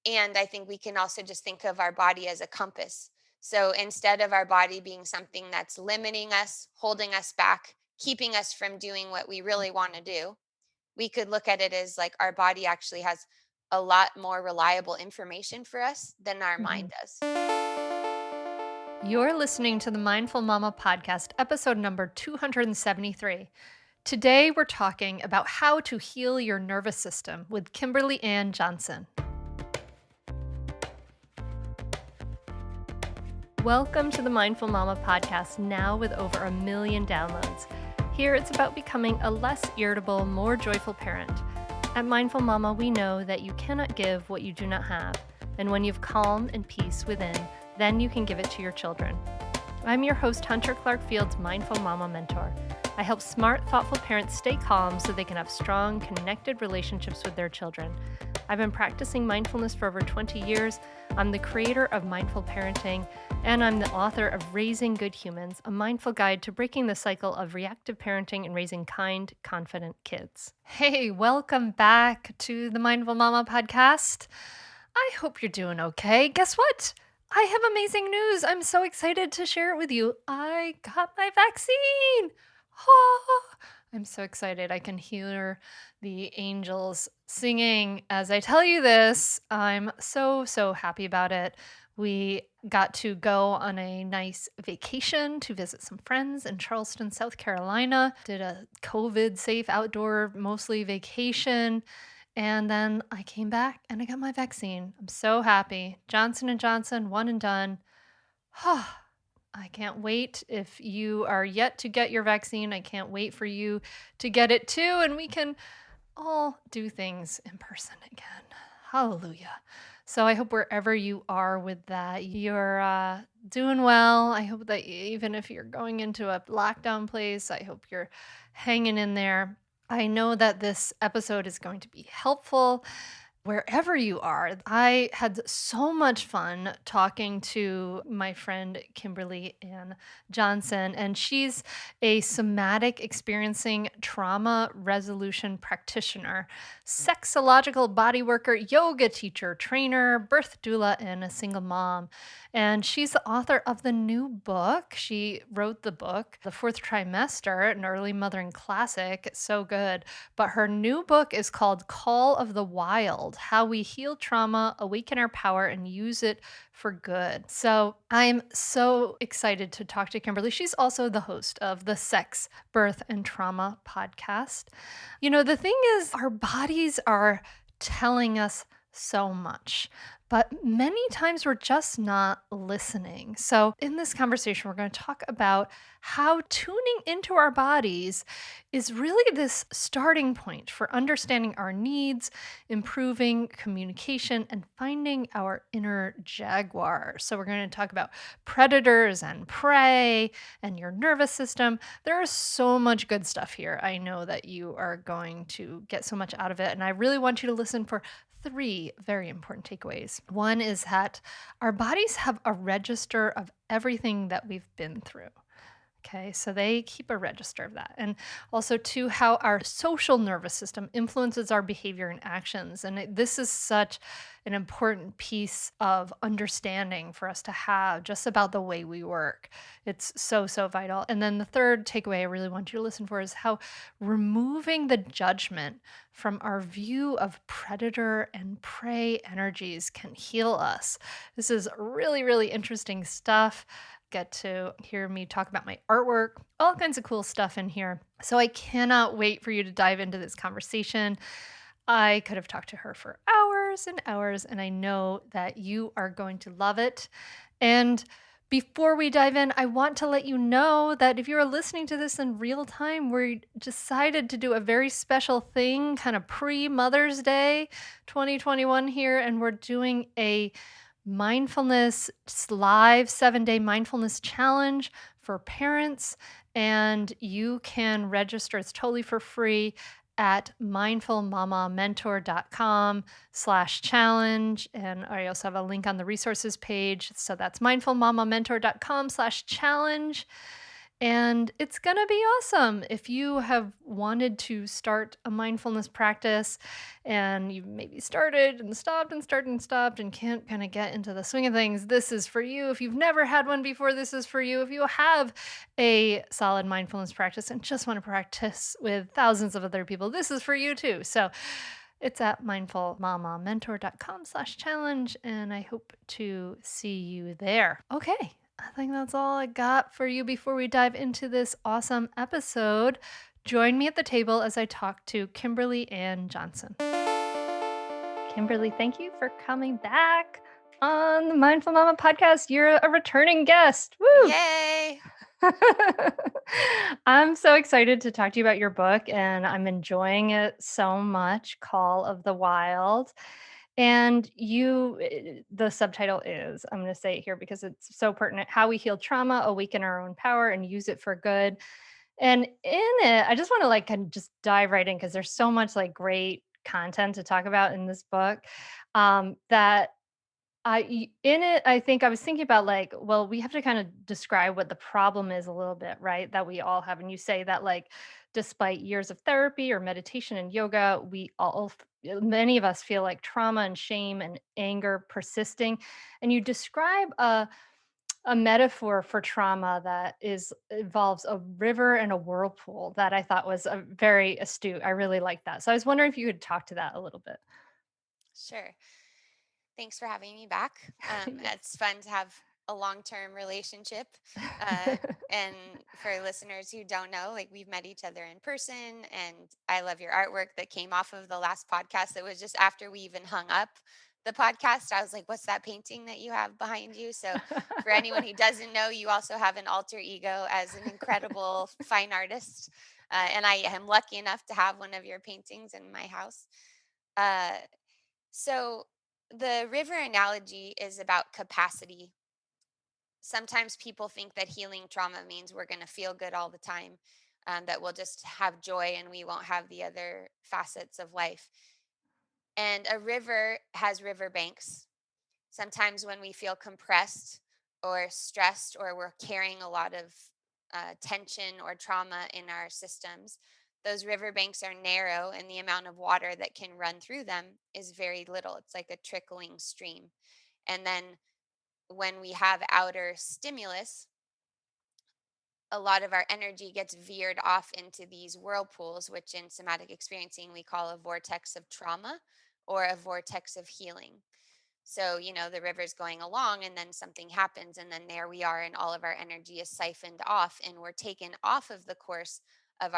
And I think we can also just think of our body as a compass. So instead of our body being something that's limiting us, holding us back, keeping us from doing what we really want to do, we could look at it as like our body actually has a lot more reliable information for us than our Mhm. mind does. You're listening to the Mindful Mama podcast, episode number 273. Today, we're talking about how to heal your nervous system with Kimberly Ann Johnson. Welcome to the Mindful Mama podcast, now with over 1 million downloads. Here, it's about becoming a less irritable, more joyful parent. At Mindful Mama, we know that you cannot give what you do not have. And when you've calm and peace within, then you can give it to your children. I'm your host, Hunter Clark-Field's Mindful Mama mentor. I help smart, thoughtful parents stay calm so they can have strong, connected relationships with their children. I've been practicing mindfulness for over 20 years. I'm the creator of Mindful Parenting, and I'm the author of Raising Good Humans, a mindful guide to breaking the cycle of reactive parenting and raising kind, confident kids. Hey, welcome back to the Mindful Mama podcast. I hope you're doing okay. Guess what? I have amazing news. I'm so excited to share it with you. I got my vaccine. Ah, I'm so excited. I can hear the angels singing as I tell you this. I'm so happy about it. We got to go on a nice vacation to visit some friends in Charleston, South Carolina. Did a COVID safe outdoor, mostly vacation. And then I came back and I got my vaccine. I'm so happy. Johnson & Johnson, one and done. I can't wait. If you are yet to get your vaccine, I can't wait for you to get it too. And we can all do things in person again. Hallelujah. So I hope wherever you are with that, you're doing well. I hope that even if you're going into a lockdown place, I hope you're hanging in there. I know that this episode is going to be helpful wherever you are. I had so much fun talking to my friend Kimberly Ann Johnson, and she's a somatic experiencing trauma resolution practitioner, sexological bodyworker, yoga teacher, trainer, birth doula, and a single mom. And she's the author of the new book. She wrote the book, The Fourth Trimester, an early mothering classic. It's so good. But her new book is called Call of the Wild: How We Heal Trauma, Awaken Our Power, and Use It for Good. So I'm so excited to talk to Kimberly. She's also the host of the Sex, Birth, and Trauma podcast. You know, the thing is, our bodies are telling us so much, but many times we're just not listening. So, in this conversation, we're going to talk about how tuning into our bodies is really this starting point for understanding our needs, improving communication, and finding our inner Jaguar. So, we're going to talk about predators and prey and your nervous system. There is so much good stuff here. I know that you are going to get so much out of it, and I really want you to listen for 3 very important takeaways. One is that our bodies have a register of everything that we've been through. Okay, so they keep a register of that. And also, too, how our social nervous system influences our behavior and actions. And this is such an important piece of understanding for us to have just about the way we work. It's so vital. And then the third takeaway I really want you to listen for is how removing the judgment from our view of predator and prey energies can heal us. This is really interesting stuff. Get to hear me talk about my artwork, all kinds of cool stuff in here. So I cannot wait for you to dive into this conversation. I could have talked to her for hours and hours, and I know that you are going to love it. And before we dive in, I want to let you know that if you're listening to this in real time, we decided to do a very special thing, kind of pre-Mother's Day 2021 here, and we're doing a mindfulness live 7-day mindfulness challenge for parents. And you can register, it's totally for free, at mindfulmamamentor.com/challenge. And I also have a link on the resources page. So that's mindfulmamamentor.com/challenge. And it's going to be awesome. If you have wanted to start a mindfulness practice and you've maybe started and stopped and started and stopped and can't kind of get into the swing of things, this is for you. If you've never had one before, this is for you. If you have a solid mindfulness practice and just want to practice with thousands of other people, this is for you too. So it's at mindfulmamamentor.com/challenge, and I hope to see you there. Okay, I think that's all I got for you before we dive into this awesome episode. Join me at the table as I talk to Kimberly Ann Johnson. Kimberly, thank you for coming back on the Mindful Mama podcast. You're a returning guest. Woo! Yay! I'm so excited to talk to you about your book, and I'm enjoying it so much. Call of the Wild. And the subtitle is, I'm going to say it here because it's so pertinent: How We Heal Trauma, Awaken Our Own Power, and Use It for Good. And in it, I just want to like kind of just dive right in because there's so much like great content to talk about in this book, that in it, I think I was thinking about like, well, we have to kind of describe what the problem is a little bit, right? That we all have. And you say that like, despite years of therapy or meditation and yoga, many of us feel like trauma and shame and anger persisting. And you describe a metaphor for trauma that involves a river and a whirlpool that I thought was a very astute. I really like that. So I was wondering if you could talk to that a little bit. Sure. Thanks for having me back. It's fun to have a long-term relationship. Uh, Yes. and for listeners who don't know, like we've met each other in person, and I love your artwork that came off of the last podcast. It was just after we even hung up the podcast. I was like, "What's that painting that you have behind you?" So, for anyone who doesn't know, you also have an alter ego as an incredible fine artist, and I am lucky enough to have one of your paintings in my house. Uh, so the river analogy is about capacity. Sometimes people think that healing trauma means we're going to feel good all the time, that we'll just have joy and we won't have the other facets of life. And a river has river banks. Sometimes when we feel compressed or stressed, or we're carrying a lot of tension or trauma in our systems, those riverbanks are narrow and the amount of water that can run through them is very little. It's like a trickling stream. And then when we have outer stimulus, a lot of our energy gets veered off into these whirlpools, which in somatic experiencing we call a vortex of trauma or a vortex of healing. So, the river's going along and then something happens, and then there we are, and all of our energy is siphoned off, and we're taken off of the course of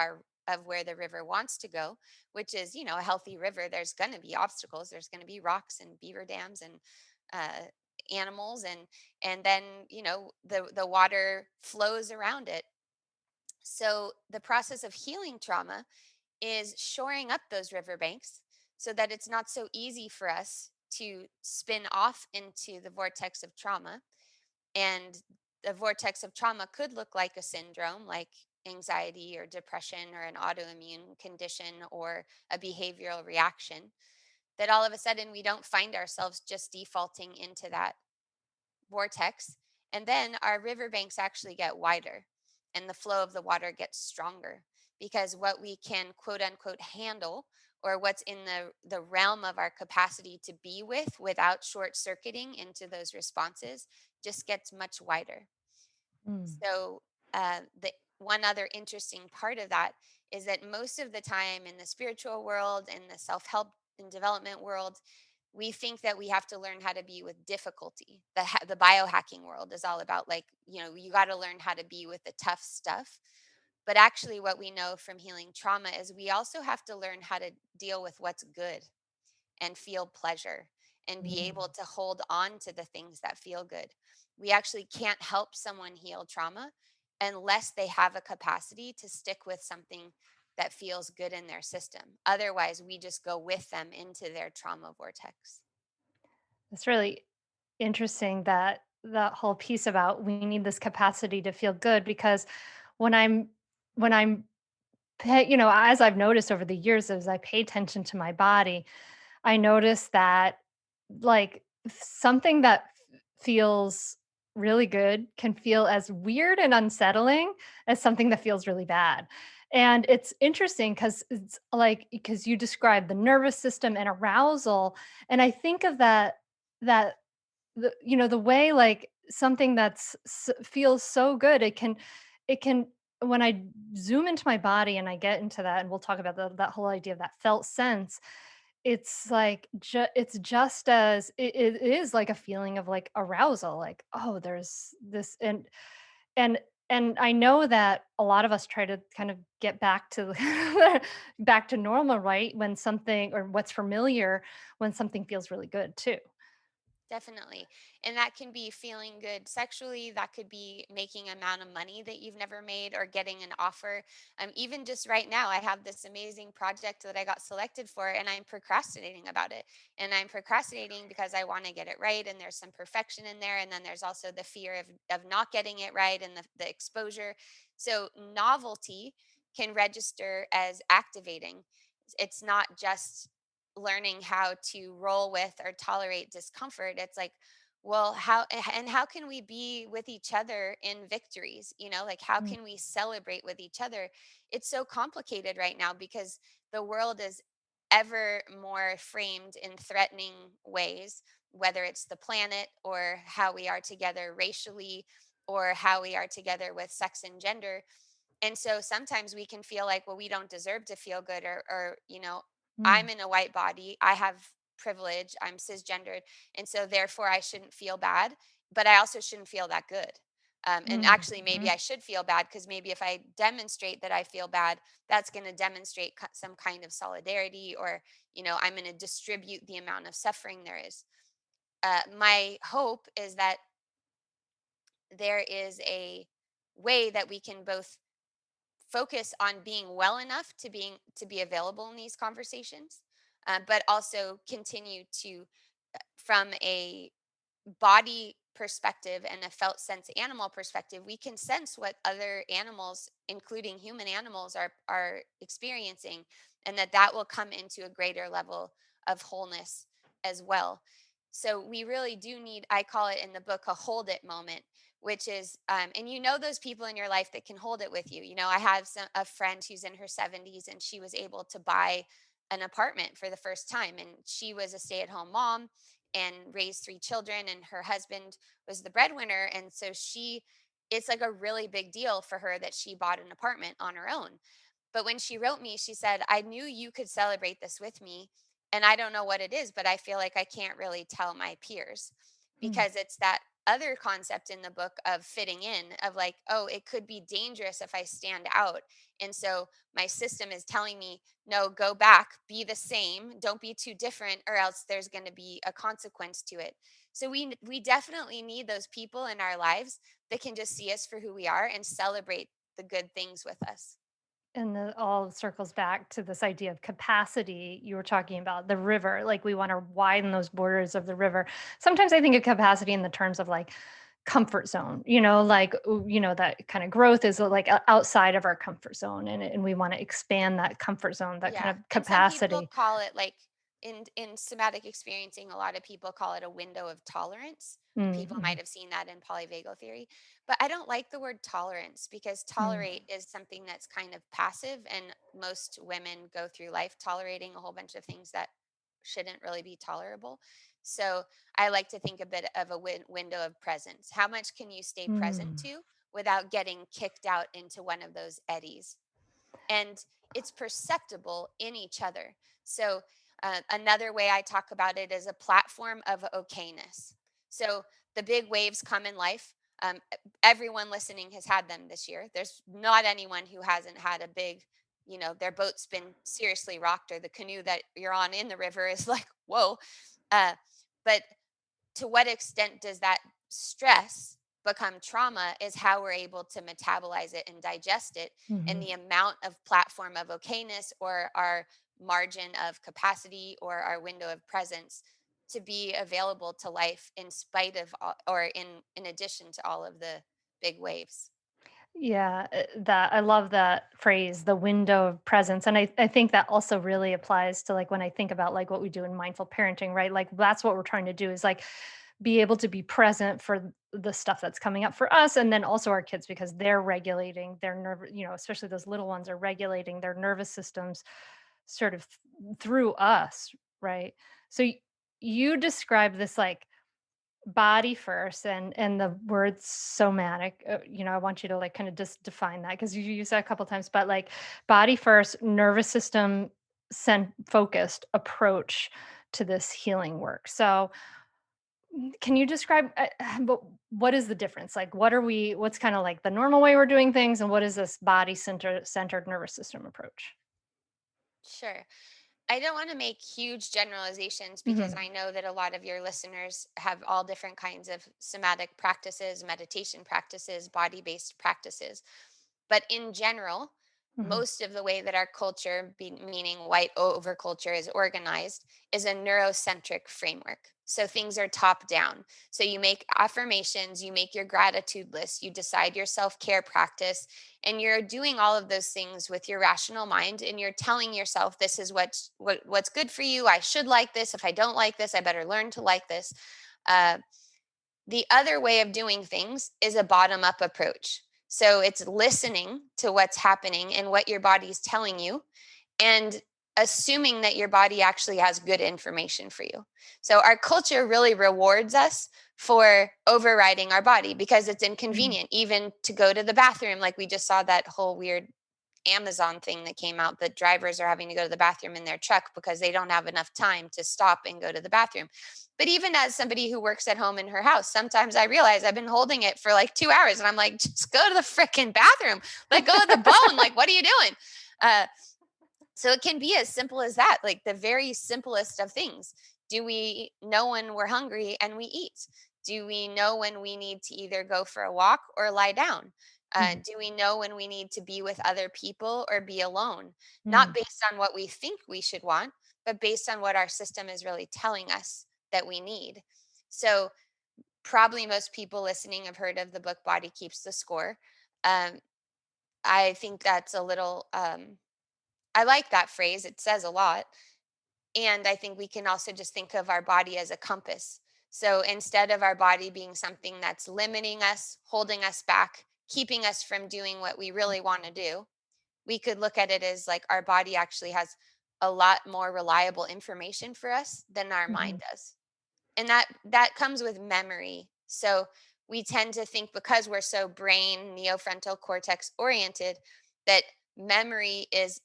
where the river wants to go, which is, a healthy river. There's going to be obstacles. There's going to be rocks and beaver dams and uh, animals, and then, the water flows around it. So the process of healing trauma is shoring up those riverbanks so that it's not so easy for us to spin off into the vortex of trauma. And the vortex of trauma could look like a syndrome, like anxiety or depression or an autoimmune condition or a behavioral reaction, that all of a sudden we don't find ourselves just defaulting into that vortex. And then our riverbanks actually get wider and the flow of the water gets stronger, because what we can quote unquote handle, or what's in the realm of our capacity to be with without short circuiting into those responses, just gets much wider. Mm. So, the one other interesting part of that is that most of the time in the spiritual world, in the self help and development world, we think that we have to learn how to be with difficulty. The biohacking world is all about, like, you got to learn how to be with the tough stuff. But actually, what we know from healing trauma is we also have to learn how to deal with what's good and feel pleasure and be able Mm. to hold on to the things that feel good. We actually can't help someone heal trauma unless they have a capacity to stick with something that feels good in their system. Otherwise, we just go with them into their trauma vortex. It's really interesting that whole piece about we need this capacity to feel good because when I'm as I've noticed over the years as I pay attention to my body, I notice that like something that feels really good can feel as weird and unsettling as something that feels really bad. And it's interesting because it's like, because you describe the nervous system and arousal. And I think of that the way like something feels so good, it can when I zoom into my body and I get into that, and we'll talk about that whole idea of that felt sense. It's like it's just as it is like a feeling of like arousal, like, oh, there's this. And I know that a lot of us try to kind of get back to back to normal, right, when something, or what's familiar, when something feels really good too. Definitely. And that can be feeling good sexually. That could be making amount of money that you've never made or getting an offer. Even just right now, I have this amazing project that I got selected for, and I'm procrastinating about it. And I'm procrastinating because I want to get it right. And there's some perfection in there. And then there's also the fear of not getting it right and the exposure. So, novelty can register as activating. It's not just learning how to roll with or tolerate discomfort. It's like, well, how can we be with each other in victories? Like, how Mm, can we celebrate with each other? It's so complicated right now because the world is ever more framed in threatening ways, whether it's the planet or how we are together racially or how we are together with sex and gender. And so sometimes we can feel like, well, we don't deserve to feel good, or mm, I'm in a white body, I have privilege, I'm cisgendered, and so therefore I shouldn't feel bad, but I also shouldn't feel that good. And actually, maybe mhm. I should feel bad because maybe if I demonstrate that I feel bad, that's going to demonstrate some kind of solidarity, or I'm going to distribute the amount of suffering there is. My hope is that there is a way that we can both focus on being well enough to be available in these conversations, but also continue to, from a body perspective and a felt sense animal perspective, we can sense what other animals, including human animals, are experiencing, and that will come into a greater level of wholeness as well. So we really do need, I call it in the book, a hold it moment, which is, and those people in your life that can hold it with you. I have a friend who's in her 70s, and she was able to buy an apartment for the first time, and she was a stay-at-home mom and raised three children, and her husband was the breadwinner. And so it's like a really big deal for her that she bought an apartment on her own. But when she wrote me, she said, I knew you could celebrate this with me. And I don't know what it is, but I feel like I can't really tell my peers, Mm. because it's that other concept in the book of fitting in, of like, oh, it could be dangerous if I stand out. And so my system is telling me, no, go back, be the same, don't be too different, or else there's going to be a consequence to it. So we definitely need those people in our lives that can just see us for who we are and celebrate the good things with us. And it all circles back to this idea of capacity you were talking about, the river. Like we want to widen those borders of the river. Sometimes I think of capacity in the terms of like comfort zone, like, that kind of growth is like outside of our comfort zone. And we want to expand that comfort zone, that kind Yeah, of and some people capacity. call it, like, in somatic experiencing, a lot of people call it a window of tolerance. People Mm-hmm. might have seen that in polyvagal theory, but I don't like the word tolerance, because Mm. tolerate is something that's kind of passive, and most women go through life tolerating a whole bunch of things that shouldn't really be tolerable. So I like to think a bit of a window of presence. How much can you stay present Mm. to without getting kicked out into one of those eddies? And it's perceptible in each other. So, another way I talk about it is a platform of okayness. So, the big waves come in life. Everyone listening has had them this year. There's not anyone who hasn't had a big, their boat's been seriously rocked, or the canoe that you're on in the river is like, whoa. Uh, but to what extent does that stress become trauma is how we're able to metabolize it and digest it. And Mhm. the amount of platform of okayness, or our margin of capacity, or our window of presence to be available to life in spite of or in addition to all of the big waves. Yeah, that I love that phrase, the window of presence. And I think that also really applies to like when I think about like what we do in mindful parenting, right? Like that's what we're trying to do is like be able to be present for the stuff that's coming up for us and then also our kids because they're regulating their especially those little ones are regulating their nervous systems sort of through us, right? So you describe this like body first and the word somatic, I want you to like kind of just define that because you use that a couple times, but like body first, nervous system focused approach to this healing work. So can you describe what is the difference? Like what's kind of like the normal way we're doing things and what is this body centered nervous system approach? Sure. I don't want to make huge generalizations because Mhm. I know that a lot of your listeners have all different kinds of somatic practices, meditation practices, body based practices. But in general, Mhm. most of the way that our culture, meaning white over culture, is organized is a neurocentric framework. So things are top down. So you make affirmations, you make your gratitude list, you decide your self care practice, and you're doing all of those things with your rational mind, and you're telling yourself this is what's good for you. I should like this. If I don't like this, I better learn to like this. uh, the other way of doing things is a bottom up approach. So it's listening to what's happening and what your body's telling you, and assuming that your body actually has good information for you. So our culture really rewards us for overriding our body because it's Mhm. inconvenient, even to go to the bathroom. Like we just saw that whole weird Amazon thing that came out that drivers are having to go to the bathroom in their truck because they don't have enough time to stop and go to the bathroom. But even as somebody who works at home in her house, sometimes I realize I've been holding it for like 2 hours and I'm like, just go to the freaking bathroom. Let go of the bone. Like, what are you doing? Uh, so it can be as simple as that, like the very simplest of things. Do we know when we're hungry and we eat? Do we know when we need to either go for a walk or lie down? Mhm. Do we know when we need to be with other people or be alone? Not Mhm. based on what we think we should want, but based on what our system is really telling us that we need. So, probably most people listening have heard of the book Body Keeps the Score. Um, I think that's a little, I like that phrase. It says a lot. And I think we can also just think of our body as a compass. So instead of our body being something that's limiting us, holding us back, keeping us from doing what we really want to do, we could look at it as like our body actually has a lot more reliable information for us than our Mhm. mind does. And that comes with memory. So we tend to think because we're so brain neofrontal cortex oriented that memory is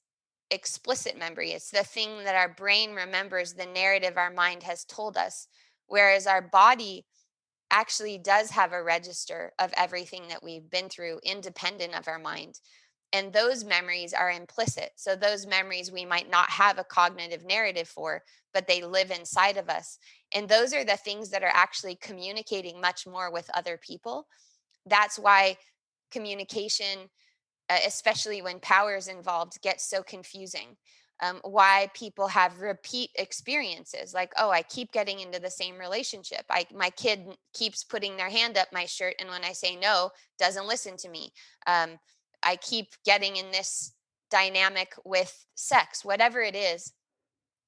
explicit memory. It's the thing that our brain remembers, the narrative our mind has told us, whereas our body actually does have a register of everything that we've been through independent of our mind. And those memories are implicit. So those memories we might not have a cognitive narrative for, but they live inside of us. And those are the things that are actually communicating much more with other people. That's why communication, especially when power is involved, gets so confusing. Why people have repeat experiences like, oh, I keep getting into the same relationship. My kid keeps putting their hand up my shirt, and when I say no, doesn't listen to me. Um, I keep getting in this dynamic with sex, whatever it is.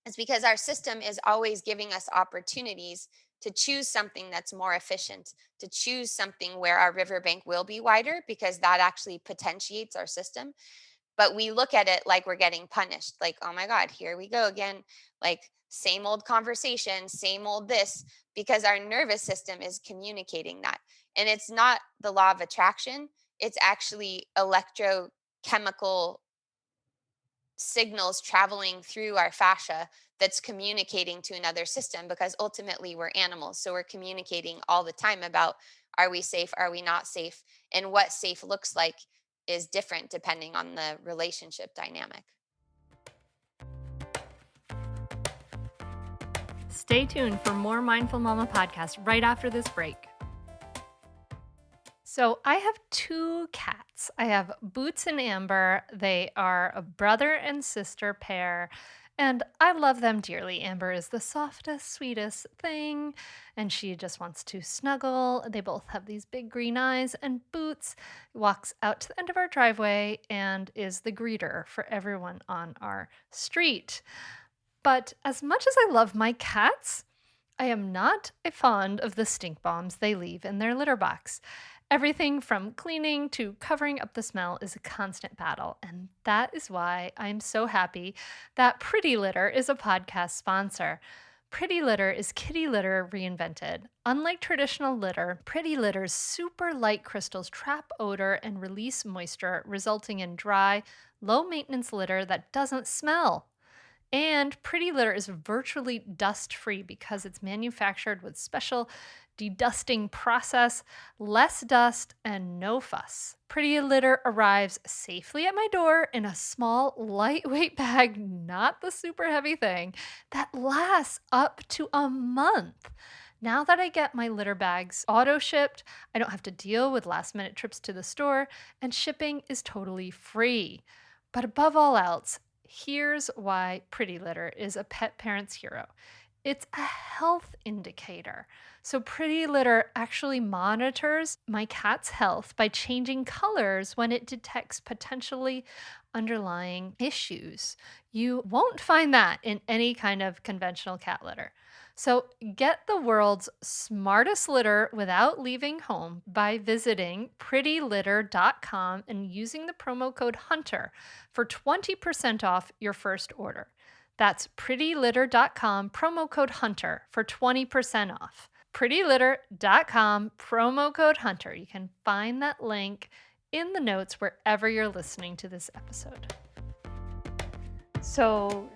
It's because our system is always giving us opportunities to choose something that's more efficient, to choose something where our riverbank will be wider because that actually potentiates our system. But we look at it like we're getting punished, like, oh my God, here we go again. Like, same old conversation, same old this, because our nervous system is communicating that. And it's not the law of attraction, it's actually electrochemical signals traveling through our fascia that's communicating to another system because ultimately we're animals. So we're communicating all the time about, are we safe? Are we not safe? And what safe looks like is different depending on the relationship dynamic. Stay tuned for more Mindful Mama podcast right after this break. So, I have two cats. I have Boots and Amber. They are a brother and sister pair, and I love them dearly. Amber is the softest, sweetest thing, and she just wants to snuggle. They both have these big green eyes, and Boots walks out to the end of our driveway and is the greeter for everyone on our street. But as much as I love my cats, I am not a fond of the stink bombs they leave in their litter box. Everything from cleaning to covering up the smell is a constant battle, and that is why I'm so happy that Pretty Litter is a podcast sponsor. Pretty Litter is kitty litter reinvented. Unlike traditional litter, Pretty Litter's super light crystals trap odor and release moisture, resulting in dry, low maintenance litter that doesn't smell. And Pretty Litter is virtually dust free because it's manufactured with special dedusting process, less dust, and no fuss. Pretty Litter arrives safely at my door in a small, lightweight bag, not the super heavy thing, that lasts up to a month. Now that I get my litter bags auto shipped, I don't have to deal with last minute trips to the store, and shipping is totally free. But above all else, here's why Pretty Litter is a pet parent's hero. It's a health indicator. So, Pretty Litter actually monitors my cat's health by changing colors when it detects potentially underlying issues. You won't find that in any kind of conventional cat litter. So, get the world's smartest litter without leaving home by visiting prettylitter.com and using the promo code HUNTER for 20% off your first order. That's prettylitter.com, promo code HUNTER for 20% off. Prettylitter.com, promo code HUNTER. You can find that link in the notes wherever you're listening to this episode. So,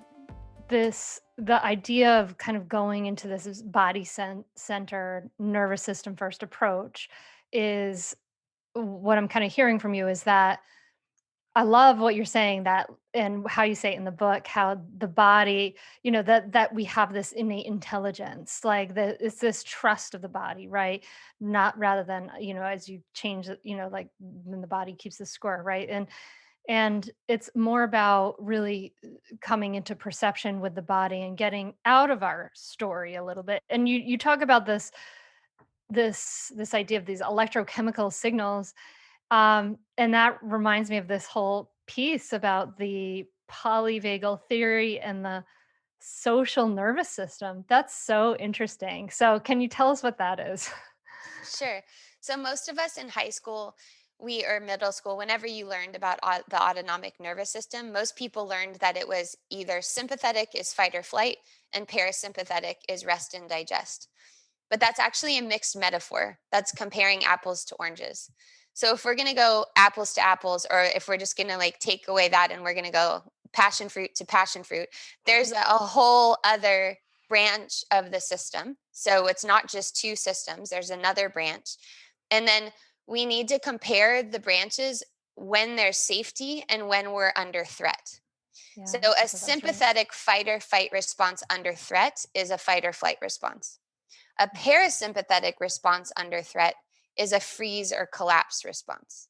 the idea of kind of going into this body center, nervous system first approach is what I'm kind of hearing from you is that I love what you're saying that and how you say it in the book, how the body, that we have this innate intelligence, like it's this trust of the body, right? Not rather than, as you change it, like when the body keeps the score, right? And it's more about really coming into perception with the body and getting out of our story a little bit. And you talk about this idea of these electrochemical signals, and that reminds me of this whole piece about the polyvagal theory and the social nervous system. That's so interesting. So, can you tell us what that is? Sure. So most of us in high school, we or middle school, whenever you learned about the autonomic nervous system, most people learned that it was either sympathetic is fight or flight and parasympathetic is rest and digest. But that's actually a mixed metaphor. That's comparing apples to oranges. So if we're going to go apples to apples, or if we're just going to like take away that and we're going to go passion fruit to passion fruit, there's a whole other branch of the system. So it's not just two systems, there's another branch. And then we need to compare the branches when there's safety and when we're under threat. So Yeah, a that's right. sympathetic fight or fight response under threat is a fight or flight response. A parasympathetic response under threat is a freeze or collapse response.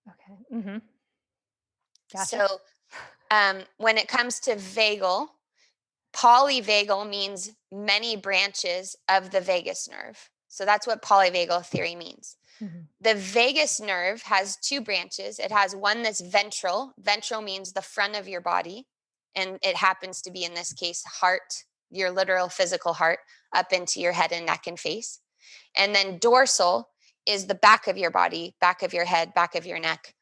Okay. Mm-hmm. Gotcha. So when it comes to vagal, polyvagal means many branches of the vagus nerve. So that's what polyvagal theory means. Mm-hmm. The vagus nerve has two branches. It has one that's ventral. Ventral means the front of your body. And it happens to be, in this case, heart, your literal physical heart, up into your head and neck and face. And then dorsal is the back of your body, back of your head, back of your neck,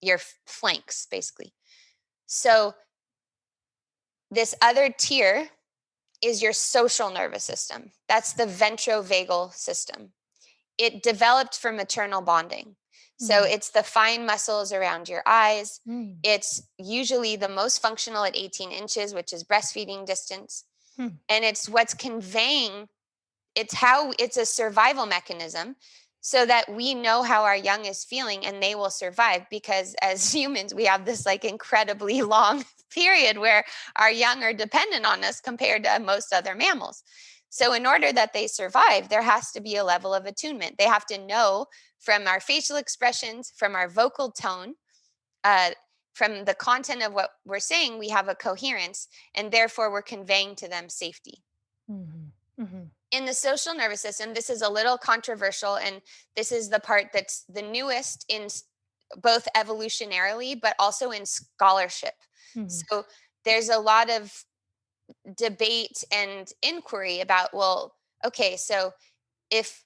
your flanks, basically. So this other tier is your social nervous system. That's the ventrovagal system. It developed from maternal bonding. So Mm. it's the fine muscles around your eyes. Mm. It's usually the most functional at 18 inches, which is breastfeeding distance. Hmm. And it's what's conveying, it's a survival mechanism so that we know how our young is feeling and they will survive, because as humans, we have this like incredibly long period where our young are dependent on us compared to most other mammals. So in order that they survive, there has to be a level of attunement. They have to know from our facial expressions, from our vocal tone, uh, from the content of what we're saying, we have a coherence, and therefore we're conveying to them safety. Mm-hmm. Mm-hmm. In the social nervous system, this is a little controversial, and this is the part that's the newest in both evolutionarily, but also in scholarship. Mm-hmm. So there's a lot of debate and inquiry about, well, okay, so if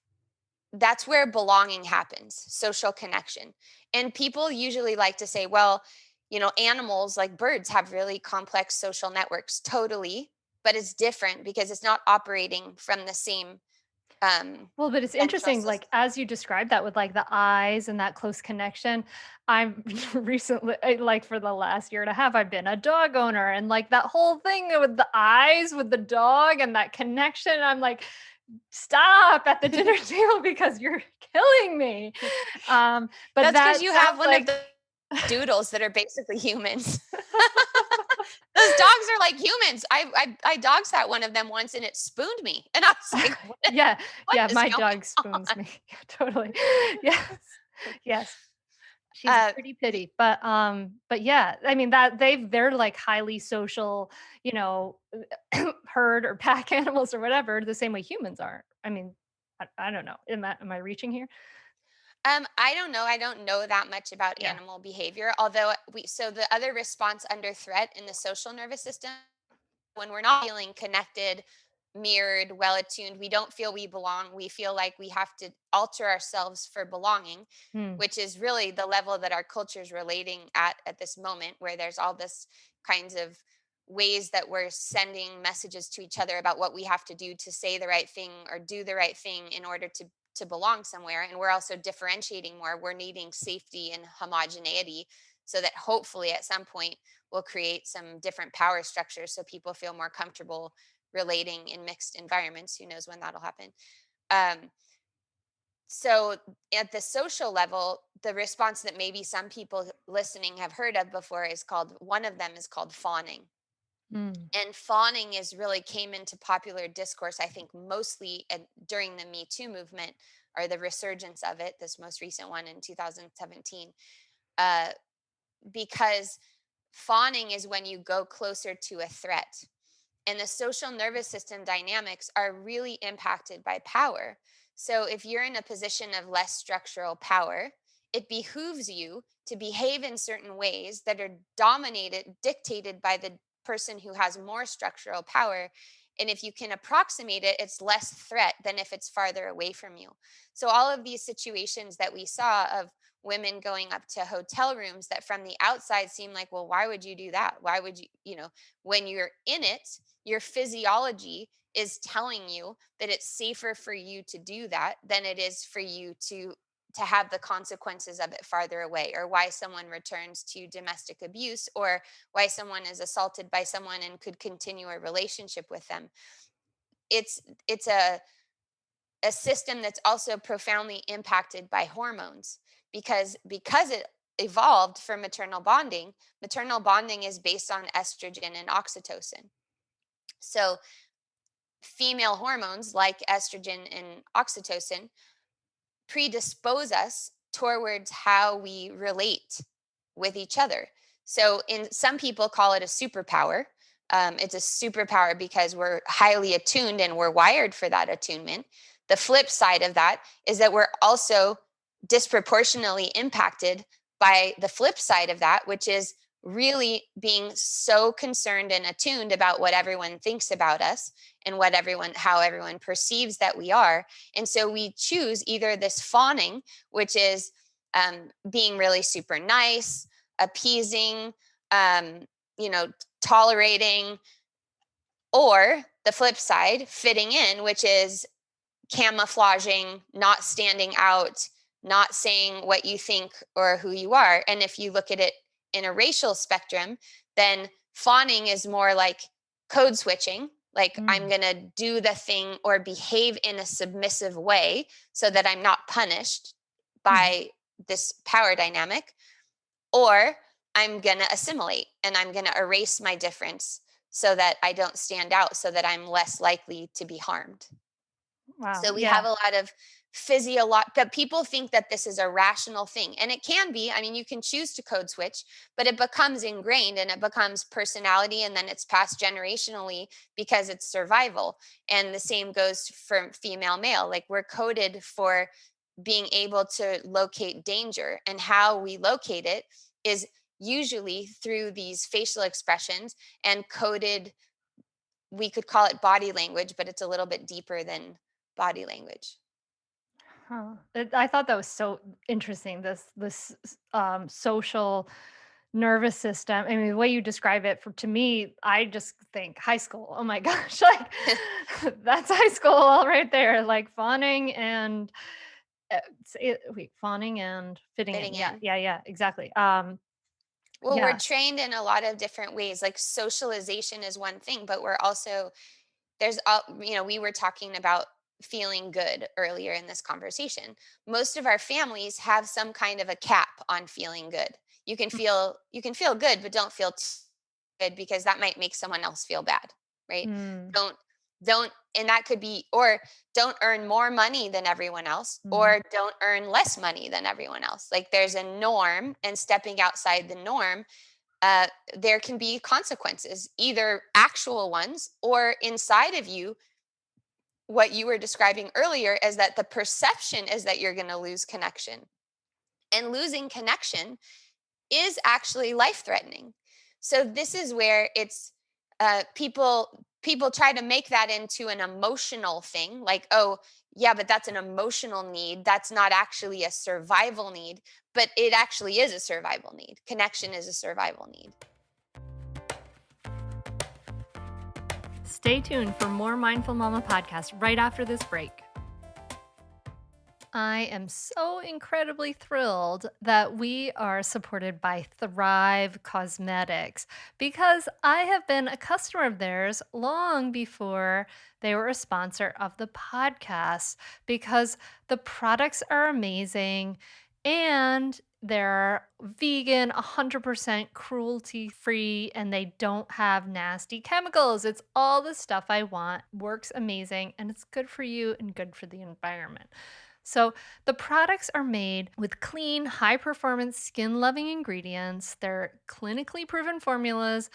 that's where belonging happens, social connection. And people usually like to say, well, animals like birds have really complex social networks. Totally. But it's different because it's not operating from the same Well, but it's central interesting, like, system. as you described that with, like, the eyes and that close connection, I'm recently like, for the last year and a half, I've been a dog owner, and, like, that whole thing with the eyes with the dog and that connection, I'm like, "Stop at the dinner table because you're killing me." But That's because that you have sounds one of like the doodles that are basically humans. Those dogs are like humans. I dog sat one of them once and it spooned me. And I was like, Yeah, what yeah, is my going dog spoons on? me. Yeah, totally. Yes, yes. She's a Uh, pretty y- pity, but yeah, I mean that they're like highly social, you know, herd or pack animals or whatever, the same way humans are. I mean, I don't know. Am I reaching here? I don't know. I don't know that much about Yeah. animal behavior. Although so the other response under threat in the social nervous system, when we're not feeling connected, mirrored, well attuned, we don't feel we belong. We feel like we have to alter ourselves for belonging, Hmm. which is really the level that our culture is relating at this moment, where there's all this kinds of ways that we're sending messages to each other about what we have to do to say the right thing or do the right thing in order to belong somewhere. And we're also differentiating more. We're needing safety and homogeneity so that hopefully at some point we'll create some different power structures so people feel more comfortable relating in mixed environments. Who knows when that'll happen? Um, so at the social level, the response that maybe some people listening have heard of before is called, one of them is called fawning. Mm. And fawning is really came into popular discourse, I think, mostly during the Me Too movement, or the resurgence of it, this most recent one in 2017, uh, because fawning is when you go closer to a threat. And the social nervous system dynamics are really impacted by power. So if you're in a position of less structural power, it behooves you to behave in certain ways that are dictated by the person who has more structural power. And if you can approximate it, it's less threat than if it's farther away from you. So all of these situations that we saw of women going up to hotel rooms that from the outside seem like, well, why would you do that? Why would you, when you're in it, your physiology is telling you that it's safer for you to do that than it is for you to have the consequences of it farther away, or why someone returns to domestic abuse, or why someone is assaulted by someone and could continue a relationship with them. It's a system that's also profoundly impacted by hormones, because it evolved for maternal bonding. Maternal bonding is based on estrogen and oxytocin. So female hormones like estrogen and oxytocin predispose us towards how we relate with each other. So, in some people call it a superpower. It's a superpower because we're highly attuned and we're wired for that attunement. The flip side of that is that we're also disproportionately impacted by the flip side of that, which is really being so concerned and attuned about what everyone thinks about us and how everyone perceives that we are. And so we choose either this fawning, which is being really super nice, appeasing, um, tolerating, or the flip side, fitting in, which is camouflaging, not standing out, not saying what you think or who you are. And if you look at it in a racial spectrum, then fawning is more like code switching. Like, I'm Mm. going to do the thing or behave in a submissive way so that I'm not punished Mhm. by this power dynamic. Or I'm going to assimilate and I'm going to erase my difference so that I don't stand out, so that I'm less likely to be harmed. Wow. So we have Yeah. a lot of physiological, but people think that this is a rational thing. And it can be. I mean, you can choose to code switch, but it becomes ingrained and it becomes personality, and then it's passed generationally because it's survival. And the same goes for female male. Like, we're coded for being able to locate danger. And how we locate it is usually through these facial expressions and coded we could call it body language, but it's a little bit deeper than body language. Huh. I thought that was so interesting. This social nervous system. I mean, the way you describe it, for to me, I just think high school. Oh my gosh, like that's high school all right there. Like fawning and fawning and fitting in. Fitting Yeah, in. yeah, yeah, exactly. Well, we're Yeah. trained in a lot of different ways. Like socialization is one thing, but we're also there's all we were talking about feeling good earlier in this conversation. Most of our families have some kind of a cap on feeling good. You can feel good, but don't feel too good, because that might make someone else feel bad, right? Mm, Don't and that could be, or don't earn more money than everyone else, mm, or don't earn less money than everyone else. Like there's a norm, and stepping outside the norm, uh, there can be consequences, either actual ones or inside of you. What you were describing earlier is that the perception is that you're going to lose connection, and losing connection is actually life threatening. So this is where it's people try to make that into an emotional thing, like, oh yeah, but that's an emotional need, that's not actually a survival need. But it actually is a survival need. Connection is a survival need. Stay tuned for more Mindful Mama podcast right after this break. I am so incredibly thrilled that we are supported by Thrive Cosmetics because I have been a customer of theirs long before they were a sponsor of the podcast, because the products are amazing and they're vegan, 100% cruelty free, and they don't have nasty chemicals. It's all the stuff I want, works amazing, and it's good for you and good for the environment. So, the products are made with clean, high performance, skin loving ingredients. They're clinically proven formulas.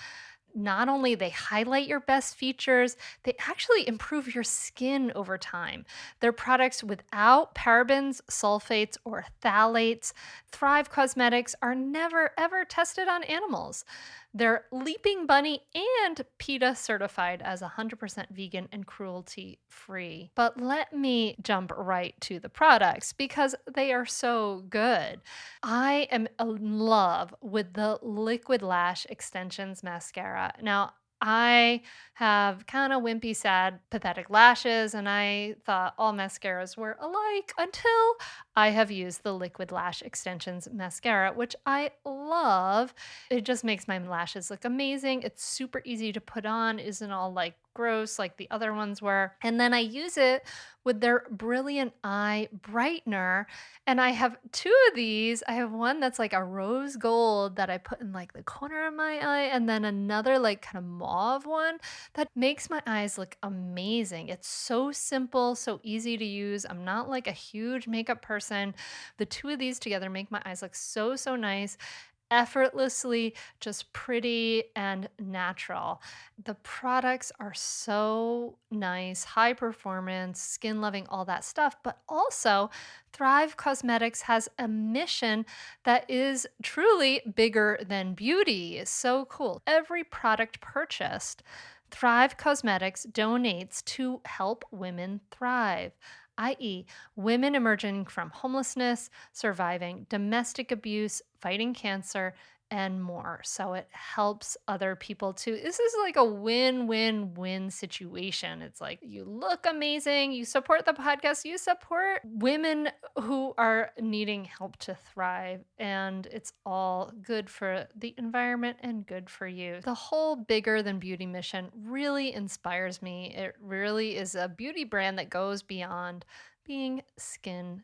Not only they highlight your best features, they actually improve your skin over time. They're products without parabens, sulfates, or phthalates. Thrive Cosmetics are never ever tested on animals. They're Leaping Bunny and PETA certified as 100% vegan and cruelty free. But let me jump right to the products because they are so good. I am in love with the Liquid Lash Extensions mascara. Now, I have kind of wimpy, sad, pathetic lashes, and I thought all mascaras were alike until I have used the Liquid Lash Extensions mascara, which I love. It just makes my lashes look amazing. It's super easy to put on, isn't all like gross like the other ones were. And then I use it with their Brilliant Eye Brightener, and I have two of these. I have one that's like a rose gold that I put in like the corner of my eye, and then another like kind of mauve one that makes my eyes look amazing. It's so simple, so easy to use. I'm not like a huge makeup person. The two of these together make my eyes look so, so nice, effortlessly just pretty and natural. The products are so nice, high performance, skin loving, all that stuff. But also, Thrive Cosmetics has a mission that is truly bigger than beauty. It's so cool. Every product purchased, Thrive Cosmetics donates to help women thrive, i.e., women emerging from homelessness, surviving domestic abuse, fighting cancer, and more. So it helps other people too. This is like a win win win situation. It's like you look amazing, you support the podcast, you support women who are needing help to thrive, and it's all good for the environment and good for you. The whole bigger than beauty mission really inspires me. It really is a beauty brand that goes beyond being skin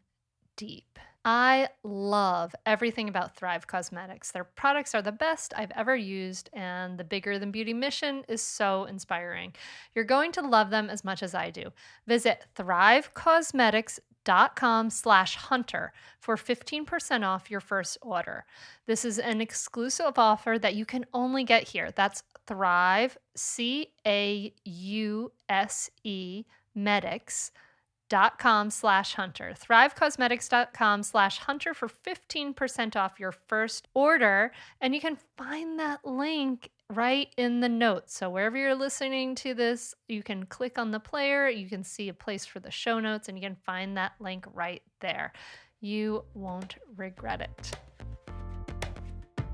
deep. I love everything about Thrive Cosmetics. Their products are the best I've ever used, and the bigger than beauty mission is so inspiring. You're going to love them as much as I do. Visit thrivecosmetics.com/hunter for 15% off your first order. This is an exclusive offer that you can only get here. That's Thrive, CAUSE, medics thrivecosmetics.com/hunter. Thrivecosmetics.com/hunter for 15% off your first order. And you can find that link right in the notes. So wherever you're listening to this, you can click on the player, you can see a place for the show notes, and you can find that link right there. You won't regret it.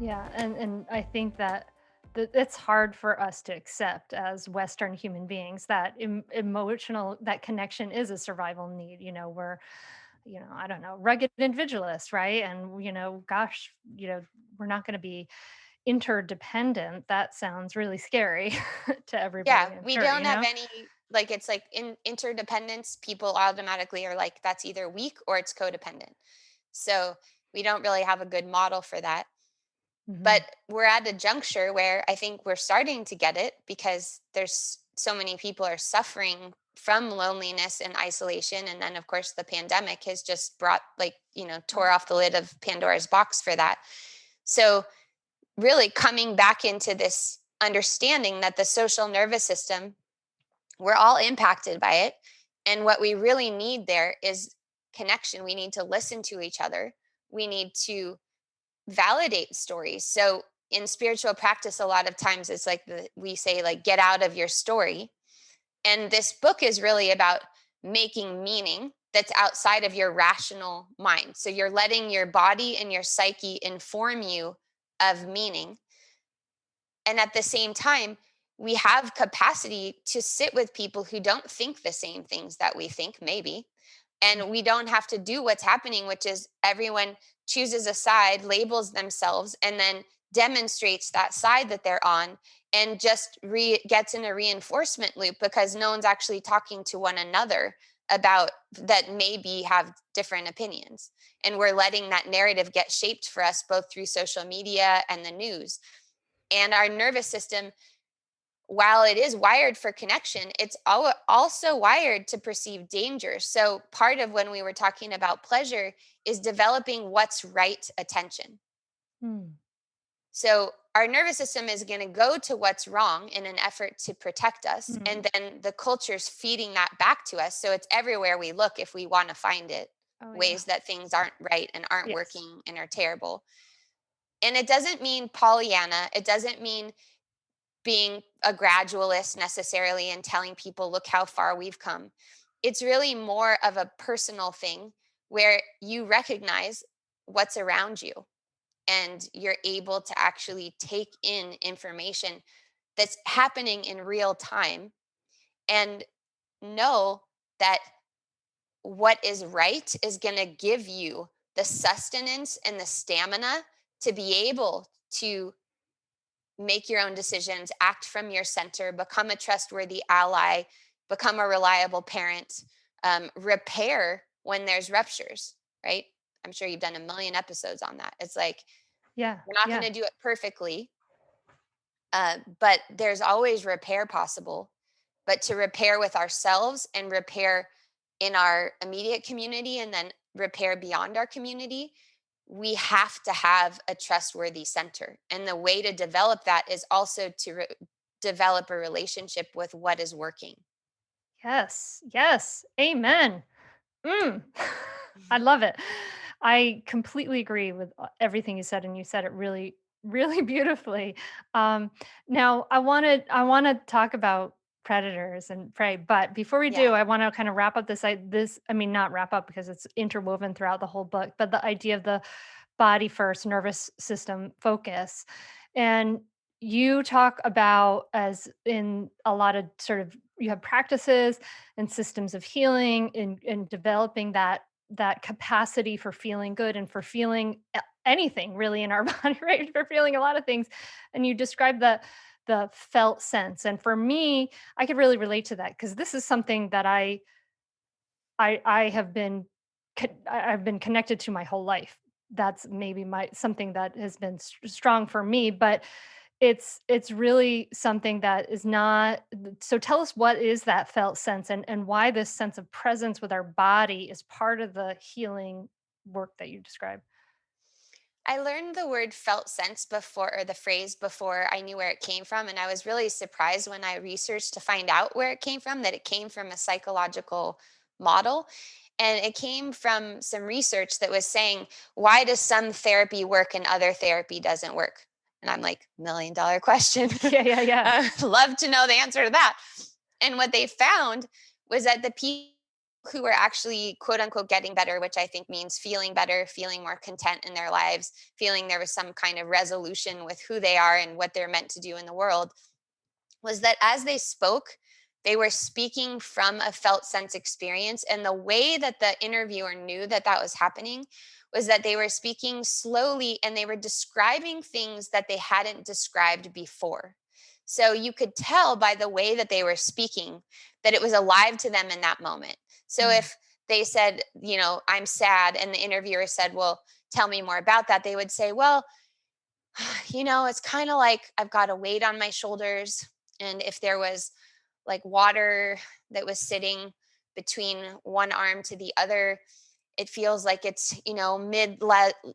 Yeah, and I think that it's hard for us to accept as Western human beings that emotional that connection is a survival need. We're, I don't know, rugged individualists, right? And gosh, we're not going to be interdependent. That sounds really scary to everybody, Yeah, I'm we sure. don't have any, like, it's like in interdependence, people automatically are like, that's either weak or it's codependent. So we don't really have a good model for that. But Hmm. we're at a juncture where I think we're starting to get it because there's so many people are suffering from loneliness and isolation. And then, of course, the pandemic has just brought, like, tore Right. off the lid of Pandora's box for that. So, really coming back into this understanding that the social nervous system, we're all impacted by it. And what we really need there is connection. We need to listen to each other. We need to validate stories. So in spiritual practice, a lot of times it's like we say, like, get out of your story. And this book is really about making meaning that's outside of your rational mind. So you're letting your body and your psyche inform you of meaning. And at the same time, we have capacity to sit with people who don't think the same things that we think, maybe. And we don't have to do what's happening, which is everyone chooses a side, labels themselves, and then demonstrates that side that they're on, and just gets in a reinforcement loop because no one's actually talking to one another about that, maybe have different opinions. And we're letting that narrative get shaped for us both through social media and the news. And our nervous system, while it is wired for connection, it's also wired to perceive danger. So, part of when we were talking about pleasure is developing what's right attention. Hmm. So, our nervous system is going to go to what's wrong in an effort to protect us. Hmm. And then the culture's feeding that back to us. So, it's everywhere we look if we want to find it, Oh, yeah. ways that things aren't right and aren't Yes. working and are terrible. And it doesn't mean Pollyanna. It doesn't mean being a gradualist necessarily and telling people, look how far we've come. It's really more of a personal thing where you recognize what's around you and you're able to actually take in information that's happening in real time and know that what is right is going to give you the sustenance and the stamina to be able to make your own decisions, act from your center, become a trustworthy ally, become a reliable parent, repair when there's ruptures, right? I'm sure you've done a million episodes on that. It's like, Yeah. we're not going Yeah. to do it perfectly, but there's always repair possible. But to repair with ourselves and repair in our immediate community and then repair beyond our community, we have to have a trustworthy center. And the way to develop that is also to develop a relationship with what is working. Yes. Yes. Amen. Mm. I Mhm. love it. I completely agree with everything you said, and you said it really, really beautifully. Um, Now, I want to talk about predators and prey, but before we Yeah. do, I want to kind of wrap up this. I mean, not wrap up because it's interwoven throughout the whole book, but the idea of the body first, nervous system focus, and you talk about as in a lot of sort of you have practices and systems of healing and developing that capacity for feeling good and for feeling anything really in our body, right? For feeling a lot of things. And you describe the felt sense. And for me, I could really relate to that because this is something that I have been I've been connected to my whole life. That's maybe my something that has been strong for me, but it's really something that is not so tell us what is that felt sense and why this sense of presence with our body is part of the healing work that you describe. I learned the word felt sense before, or the phrase before I knew where it came from. And I was really surprised when I researched to find out where it came from, that it came from a psychological model. And it came from some research that was saying, why does some therapy work and other therapy doesn't work? And I'm like, $1 million question. Yeah. Love to know the answer to that. And what they found was that the people who were actually quote unquote getting better, which I think means feeling better, feeling more content in their lives, feeling there was some kind of resolution with who they are and what they're meant to do in the world, was that as they spoke, they were speaking from a felt sense experience. And the way that the interviewer knew that that was happening was that they were speaking slowly and they were describing things that they hadn't described before. So you could tell by the way that they were speaking that it was alive to them in that moment. So Mm. if they said, I'm sad, and the interviewer said, well, tell me more about that, they would say, well, it's kind of like I've got a weight on my shoulders. And if there was like water that was sitting between one arm to the other, it feels like it's,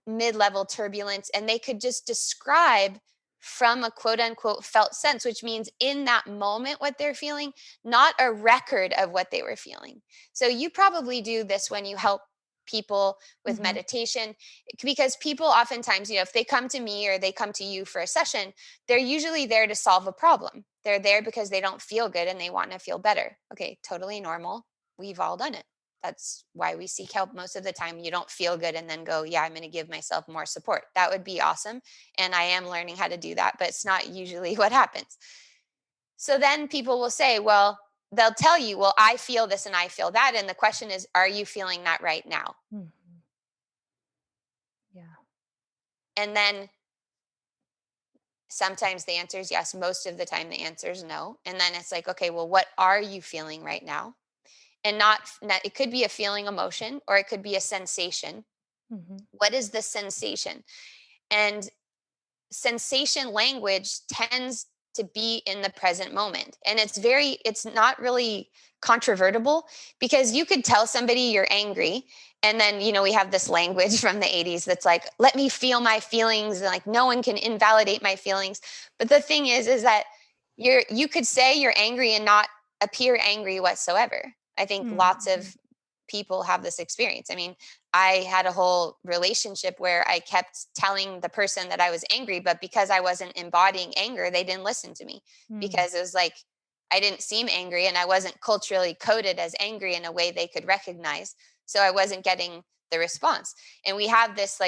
mid-level turbulence. And they could just describe from a quote unquote felt sense, which means in that moment what they're feeling, not a record of what they were feeling. So you probably do this when you help people with Mm-hmm. meditation, because people oftentimes, if they come to me or they come to you for a session, they're usually there to solve a problem. They're there because they don't feel good and they want to feel better. Okay, totally normal. We've all done it. That's why we seek help most of the time. You don't feel good and then go, yeah, I'm going to give myself more support. That would be awesome. And I am learning how to do that, but it's not usually what happens. So then people will say, well, they'll tell you, well, I feel this and I feel that. And the question is, are you feeling that right now? Mm-hmm. Yeah. And then sometimes the answer is yes. Most of the time the answer is no. And then it's like, okay, well, what are you feeling right now? And not it could be a feeling, emotion, or it could be a sensation. Mm-hmm. What is the sensation? And sensation language tends to be in the present moment. And it's not really controvertible, because you could tell somebody you're angry. And then, we have this language from the 80s that's like, let me feel my feelings. And like, no one can invalidate my feelings. But the thing is that you could say you're angry and not appear angry whatsoever. I think lots Mm-hmm. of people have this experience. I mean, I had a whole relationship where I kept telling the person that I was angry, but because I wasn't embodying anger, they didn't listen to me, Mm-hmm. because it was like I didn't seem angry and I wasn't culturally coded as angry in a way they could recognize. So I wasn't getting the response. And we have this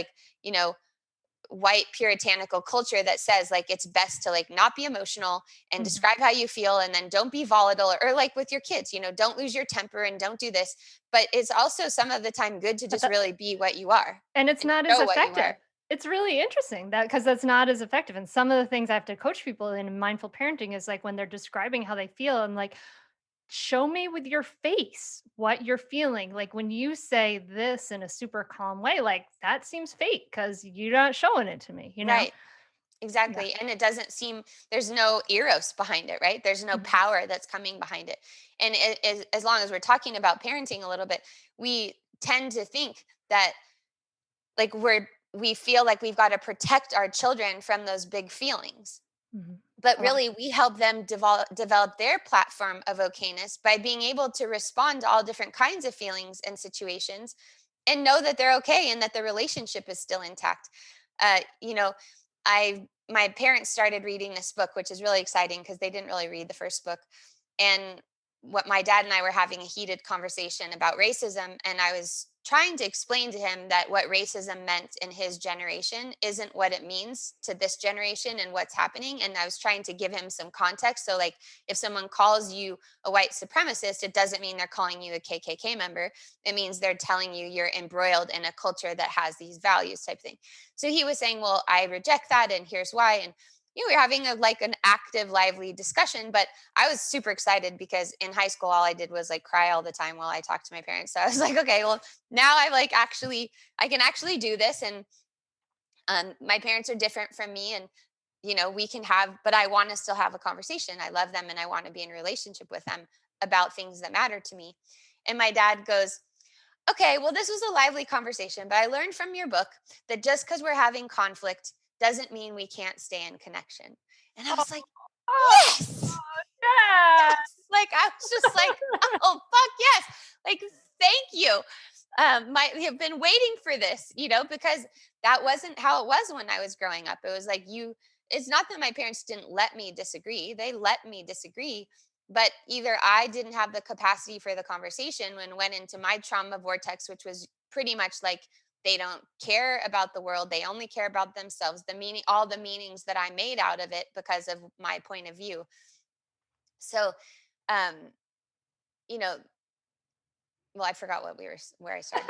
white puritanical culture that says like it's best to like not be emotional and Mm-hmm. describe how you feel, and then don't be volatile, or like with your kids, don't lose your temper and don't do this. But it's also some of the time good to But just really be what you are and it's and not as show what you effective. are. It's really interesting that because that's not as effective. And some of the things I have to coach people in mindful parenting is like when they're describing how they feel, I'm like, show me with your face what you're feeling. Like when you say this in a super calm way, like that seems fake because you're not showing it to me, you know? Right. Yeah. Exactly. And it doesn't seem, there's no eros behind it, right? There's no Mhm. power that's coming behind it. And as long as we're talking about parenting a little bit, we tend to think that like we feel like we've got to protect our children from those big feelings. Mhm. But A lot. really, we help them develop their platform of okayness by being able to respond to all different kinds of feelings and situations, and know that they're okay and that the relationship is still intact. uh, you know my parents started reading this book, which is really exciting because they didn't really read the first book. And what my dad and I were having a heated conversation about racism, and I was trying to explain to him that what racism meant in his generation isn't what it means to this generation and what's happening. And I was trying to give him some context. So like, if someone calls you a white supremacist, it doesn't mean they're calling you a KKK member. It means they're telling you you're embroiled in a culture that has these values, type thing. So he was saying, well, I reject that, and here's why. And we were having an active, lively discussion. But I was super excited because in high school, all I did was like cry all the time while I talked to my parents. So I was like, okay, well, now I can actually do this. And my parents are different from me, and we can have, but I want to still have a conversation. I love them and I want to be in a relationship with them about things that matter to me. And my dad goes, okay, well, this was a lively conversation, but I learned from your book that just because we're having conflict doesn't mean we can't stay in connection. And I Oh, was like, oh, yes, yeah. yes. Like, I was just like, oh, fuck yes. Like, thank you. We have been waiting for this, because that wasn't how it was when I was growing up. It was like it's not that my parents didn't let me disagree. They let me disagree, but either I didn't have the capacity for the conversation when went into my trauma vortex, which was pretty much like they don't care about the world. They only care about themselves, the meaning, all the meanings that I made out of it because of my point of view. So, um, you know, well, I forgot what where I started.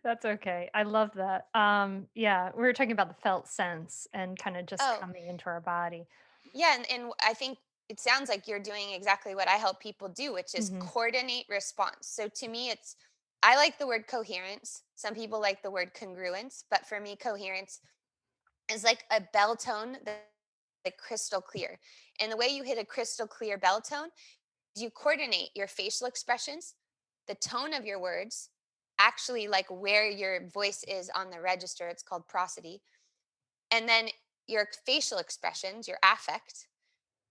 That's okay. I love that. Yeah, we were talking about the felt sense and kind of just Oh, coming into our body. yeah, and I think it sounds like you're doing exactly what I help people do, which is Hmm. coordinate response. So to me, I like the word coherence. Some people like the word congruence, but for me, coherence is like a bell tone that's like crystal clear. And the way you hit a crystal clear bell tone is you coordinate your facial expressions, the tone of your words, actually like where your voice is on the register. It's called prosody. And then your facial expressions, your affect,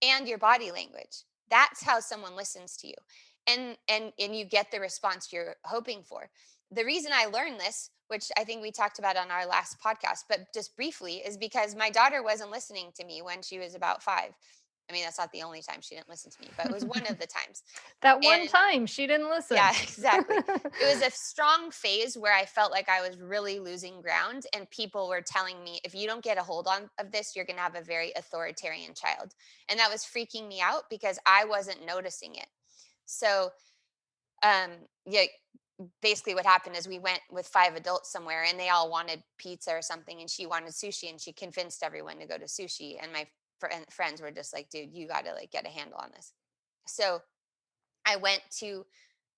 and your body language. That's how someone listens to you. And you get the response you're hoping for. The reason I learned this, which I think we talked about on our last podcast, but just briefly, is because my daughter wasn't listening to me when she was about 5. I mean, that's not the only time she didn't listen to me, but it was one of the times. That one And time she didn't yeah, listen. exactly. It was a strong phase where I felt like I was really losing ground, and people were telling me, if you don't get a hold on of this, you're going to have a very authoritarian child. And that was freaking me out because I wasn't noticing it. So, um, yeah, basically what happened is we went with 5 adults somewhere and they all wanted pizza or something, and she wanted sushi, and she convinced everyone to go to sushi. And my friends were just like, dude, you got to like get a handle on this. So I went to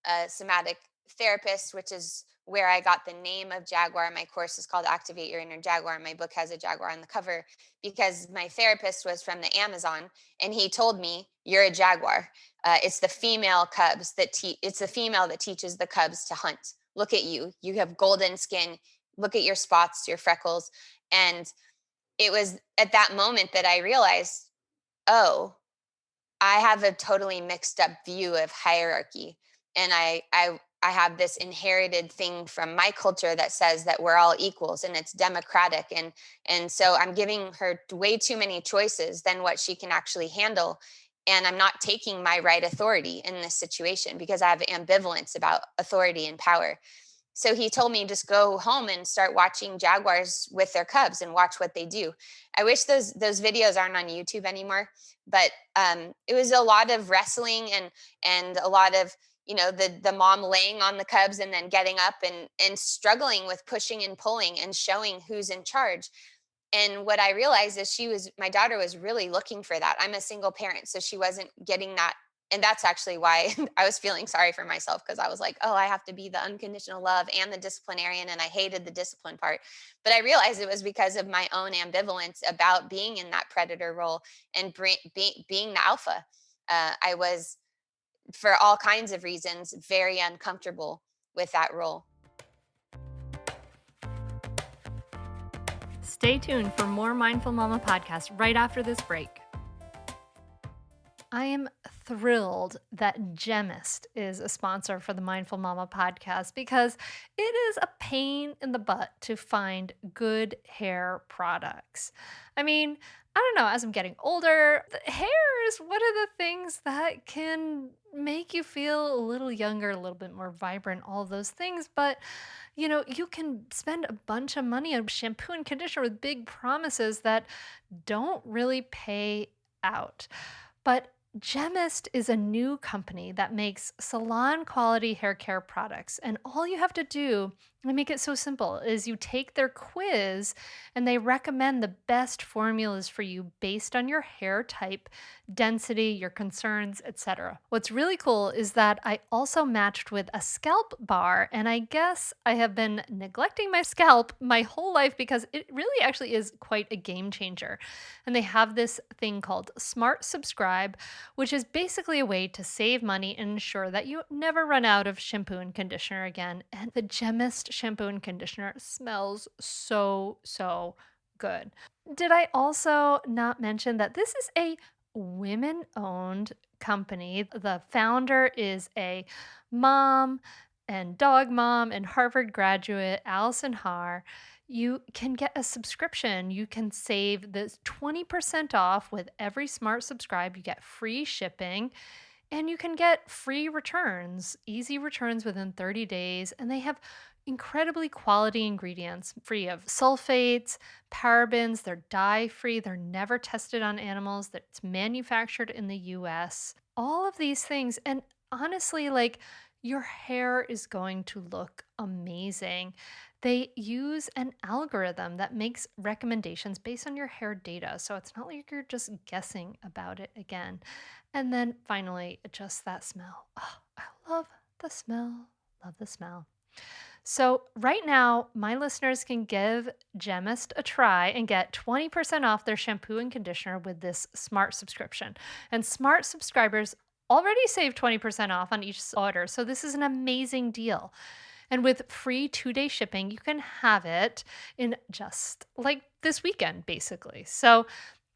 a somatic therapist, which is where I got the name of Jaguar. My course is called Activate Your Inner Jaguar. My book has a jaguar on the cover because my therapist was from the Amazon, and he told me, "You're a jaguar. It's the female cubs it's the female that teaches the cubs to hunt. Look at you. You have golden skin. Look at your spots, your freckles." And it was at that moment that I realized, oh, I have a totally mixed up view of hierarchy, and I have this inherited thing from my culture that says that we're all equals and it's democratic, and so I'm giving her way too many choices than what she can actually handle, and I'm not taking my right authority in this situation because I have ambivalence about authority and power. So he told me, just go home and start watching jaguars with their cubs and watch what they do. I wish those videos aren't on YouTube anymore, but it was a lot of wrestling and a lot of, the mom laying on the cubs and then getting up and struggling with pushing and pulling and showing who's in charge. And what I realized is my daughter was really looking for that. I'm a single parent, so she wasn't getting that. And that's actually why I was feeling sorry for myself, because I was like, oh, I have to be the unconditional love and the disciplinarian. And I hated the discipline part. But I realized it was because of my own ambivalence about being in that predator role and being the alpha. I was, for all kinds of reasons, very uncomfortable with that role. Stay tuned for more Mindful Mama podcast right after this break. I am thrilled that Gemist is a sponsor for the Mindful Mama podcast because it is a pain in the butt to find good hair products. I mean, I don't know, as I'm getting older, the hair is one of the things that can make you feel a little younger, a little bit more vibrant, all of those things. But, you can spend a bunch of money on shampoo and conditioner with big promises that don't really pay out. But Gemist is a new company that makes salon quality hair care products. And all you have to do, they make it so simple, is you take their quiz and they recommend the best formulas for you based on your hair type, density, your concerns, etc. What's really cool is that I also matched with a scalp bar, and I guess I have been neglecting my scalp my whole life because it really actually is quite a game changer. And they have this thing called Smart Subscribe, which is basically a way to save money and ensure that you never run out of shampoo and conditioner again. And the Gemist shampoo and conditioner smells so, so good. Did I also not mention that this is a women owned company? The founder is a mom and dog mom and Harvard graduate, Allison Haar. You can get a subscription. You can save this 20% off with every smart subscribe. You get free shipping and you can get free returns, easy returns within 30 days. And they have incredibly quality ingredients free of sulfates, parabens. They're dye free. They're never tested on animals. That it's manufactured in the US. All of these things. And honestly, like your hair is going to look amazing. They use an algorithm that makes recommendations based on your hair data. So it's not like you're just guessing about it again. And then finally, just that smell. Oh, I love the smell. Love the smell. So, right now, my listeners can give Gemist a try and get 20% off their shampoo and conditioner with this smart subscription. And smart subscribers already save 20% off on each order. So, this is an amazing deal. And with free 2-day shipping, you can have it in just like this weekend, basically. So,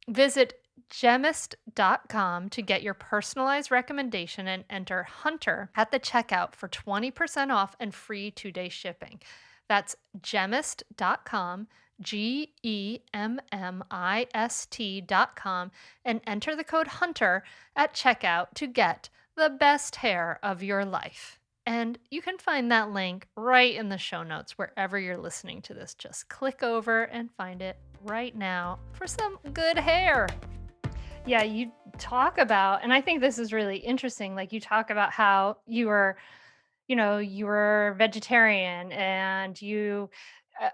visit gemist.com to get your personalized recommendation and enter Hunter at the checkout for 20% off and free 2-day shipping. That's gemist.com, GEMMIST.com, and enter the code Hunter at checkout to get the best hair of your life. And you can find that link right in the show notes wherever you're listening to this. Just click over and find it right now for some good hair. Yeah, you talk about, and I think this is really interesting. Like you talk about how you were vegetarian and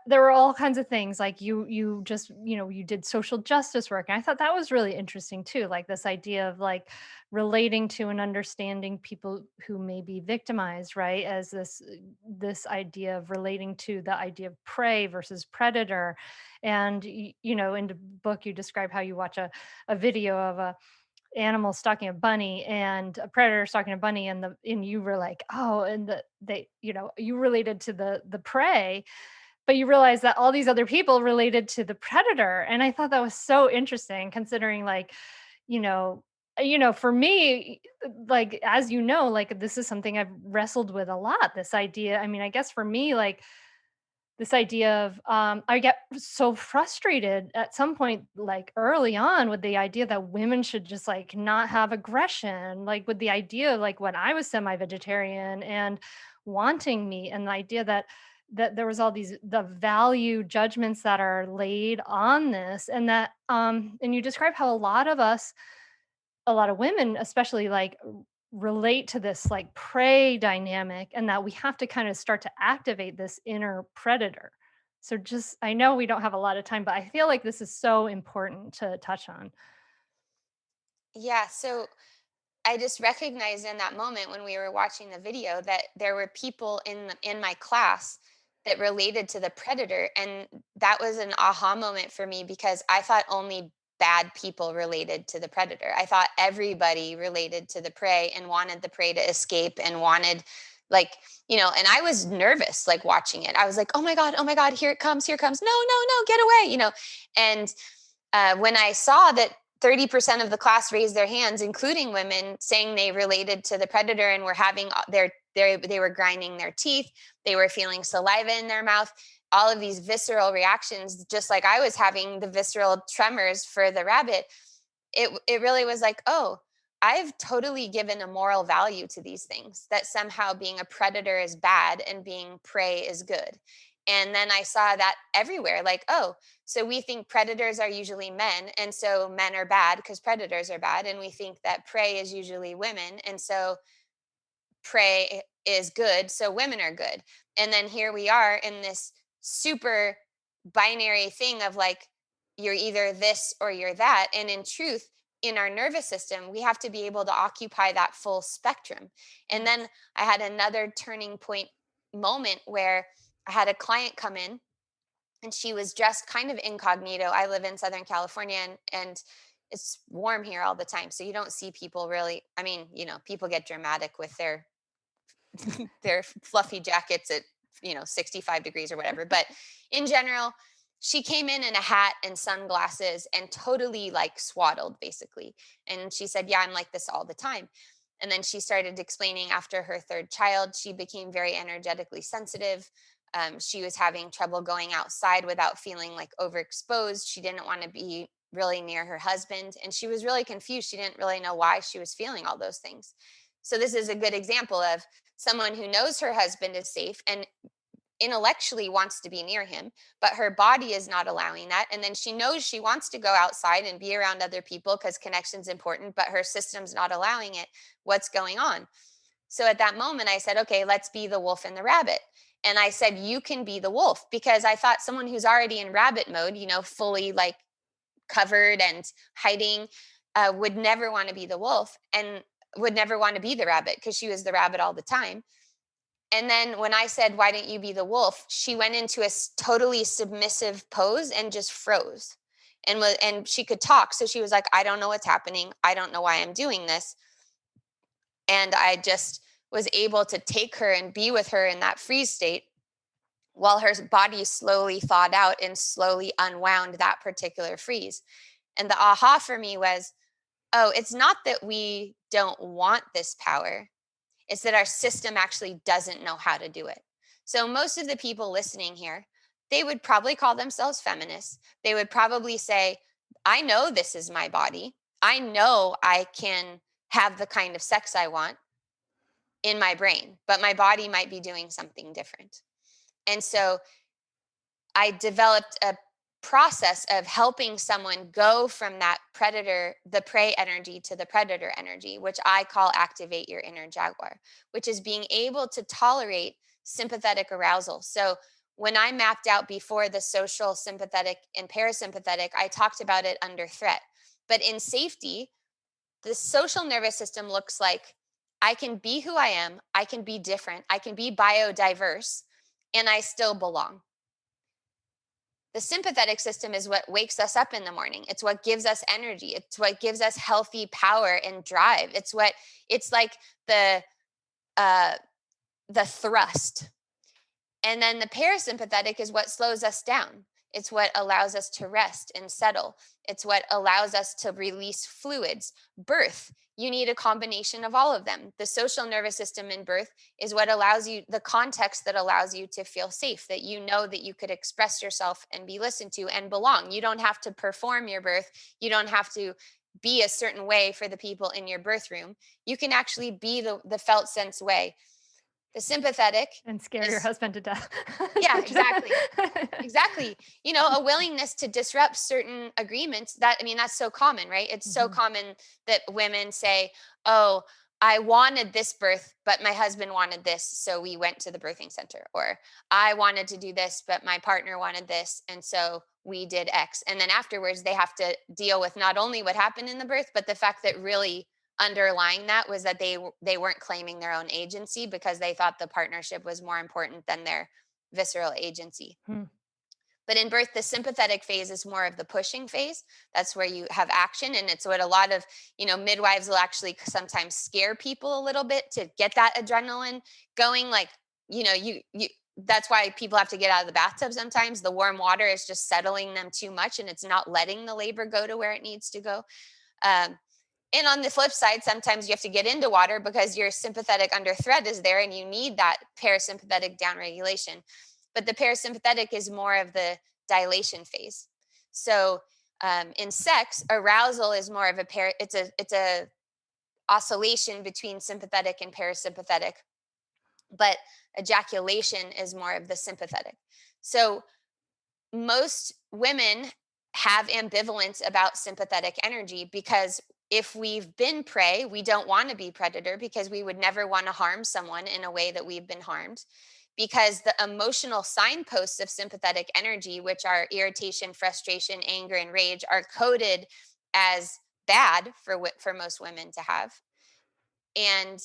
there were all kinds of things like you just, you did social justice work. And I thought that was really interesting too. Like this idea of like relating to and understanding people who may be victimized, right? As this idea of relating to the idea of prey versus predator. And in the book you describe how you watch a video of a animal stalking a bunny and a predator stalking a bunny, and you were like, oh, and you related to the prey, but you realize that all these other people related to the predator. And I thought that was so interesting considering like, you know, for me, like, as like this is something I've wrestled with a lot. This idea, I mean, I guess for me, like this idea of I get so frustrated at some point like early on with the idea that women should just like not have aggression, like with the idea like when I was semi-vegetarian and wanting meat, and the idea that there was all these the value judgments that are laid on this, and that and you describe how a lot of women especially like relate to this like prey dynamic, and that we have to kind of start to activate this inner predator. So just, I know we don't have a lot of time, but I feel like this is so important to touch on. Yeah, so I just recognized in that moment when we were watching the video that there were people in my class that related to the predator, and that was an aha moment for me because I thought only bad people related to the predator. I thought everybody related to the prey and wanted the prey to escape and wanted, like, and I was nervous like watching it. I was like, oh my god, here it comes, here it comes. No, no, no, get away. And when I saw that 30% of the class raised their hands, including women, saying they related to the predator and were having they were grinding their teeth, they were feeling saliva in their mouth, all of these visceral reactions, just like I was having the visceral tremors for the rabbit. It really was like, oh, I've totally given a moral value to these things, that somehow being a predator is bad and being prey is good. And then I saw that everywhere, like, oh, so we think predators are usually men, and so men are bad because predators are bad. And we think that prey is usually women, and so prey is good, so women are good. And then here we are in this super binary thing of like, you're either this or you're that. And in truth, in our nervous system, we have to be able to occupy that full spectrum. And then Yes. I had another turning point moment where I had a client come in and she was dressed kind of incognito. I live in Southern California, and it's warm here all the time. So you don't see people really. I mean, people get dramatic with their fluffy jackets at 65 degrees or whatever, but in general, she came in a hat and sunglasses and totally like swaddled basically. And she said, yeah, I'm like this all the time. And then she started explaining after her third child she became very energetically sensitive. She was having trouble going outside without feeling like overexposed. She didn't want to be really near her husband, and she was really confused. She didn't really know why she was feeling all those things. So this is a good example of someone who knows her husband is safe and intellectually wants to be near him, but her body is not allowing that. And then she knows she wants to go outside and be around other people because connection's important, but her system's not allowing it. What's going on? So at that moment, I said, okay, let's be the wolf and the rabbit. And I said, you can be the wolf, because I thought someone who's already in rabbit mode, fully like covered and hiding, would never want to be the wolf and would never want to be the rabbit because she was the rabbit all the time. And then when I said, why don't you be the wolf? She went into a totally submissive pose and just froze. And she could talk. So she was like, I don't know what's happening. I don't know why I'm doing this. And I just was able to take her and be with her in that freeze state while her body slowly thawed out and slowly unwound that particular freeze. And the aha for me was, oh, it's not that we don't want this power. It's that our system actually doesn't know how to do it. So most of the people listening here, they would probably call themselves feminists. They would probably say, I know this is my body. I know I can have the kind of sex I want in my brain, but my body might be doing something different. And so I developed a process of helping someone go from that predator, the prey energy, to the predator energy, which I call activate your inner jaguar, which is being able to tolerate sympathetic arousal. So when I mapped out before the social, sympathetic, and parasympathetic, I talked about it under threat. But in safety, the social nervous system looks like I can be who I am, I can be different, I can be biodiverse, and I still belong. The sympathetic system is what wakes us up in the morning. It's what gives us energy. It's what gives us healthy power and drive. It's like uh the thrust. And then the parasympathetic is what slows us down. It's what allows us to rest and settle. It's what allows us to release fluids. Birth, you need a combination of all of them. The social nervous system in birth is what allows you the context that allows you to feel safe, that you know that you could express yourself and be listened to and belong. You don't have to perform your birth. You don't have to be a certain way for the people in your birth room. You can actually be the felt sense way. The sympathetic And scare your is, husband to death. yeah, exactly. Exactly. A willingness to disrupt certain agreements. That's so common, right? It's so Mhm. common that women say, oh, I wanted this birth, but my husband wanted this. So we went to the birthing center. Or I wanted to do this, but my partner wanted this. And so we did X. And then afterwards, they have to deal with not only what happened in the birth, but the fact that really underlying that was that they weren't claiming their own agency because they thought the partnership was more important than their visceral agency. Hmm. But in birth, the sympathetic phase is more of the pushing phase. That's where you have action. And it's what a lot of, midwives will actually sometimes scare people a little bit to get that adrenaline going. Like, that's why people have to get out of the bathtub sometimes. The warm water is just settling them too much and it's not letting the labor go to where it needs to go. Um, and on the flip side, sometimes you have to get into water because your sympathetic under threat is there and you need that parasympathetic downregulation. But the parasympathetic is more of the dilation phase. So in sex, arousal is more of it's a oscillation between sympathetic and parasympathetic, but ejaculation is more of the sympathetic. So most women have ambivalence about sympathetic energy because if we've been prey, we don't want to be predator because we would never want to harm someone in a way that we've been harmed. Because the emotional signposts of sympathetic energy, which are irritation, frustration, anger, and rage, are coded as bad for most women to have. And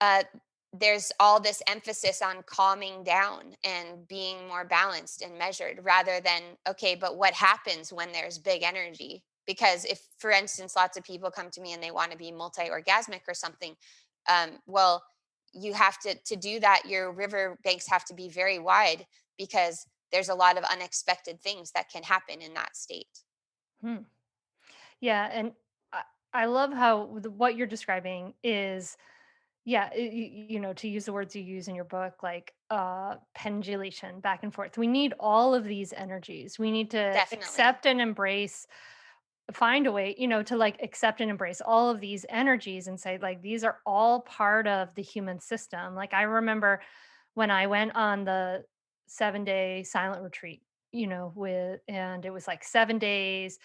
uh, there's all this emphasis on calming down and being more balanced and measured rather than, okay, but what happens when there's big energy? Because if, for instance, lots of people come to me and they want to be multi-orgasmic or something, well, you have to do that. Your river banks have to be very wide because there's a lot of unexpected things that can happen in that state. Hmm. Yeah, and I, I love how what you're describing is Yeah, to use the words you use in your book, like pendulation, back and forth. We need all of these energies. We need to Definitely. accept and embrace, find a way, to like accept and embrace all of these energies and say, like, these are all part of the human system. Like, I remember when I went on the 7-day silent retreat, and it was like 7 days.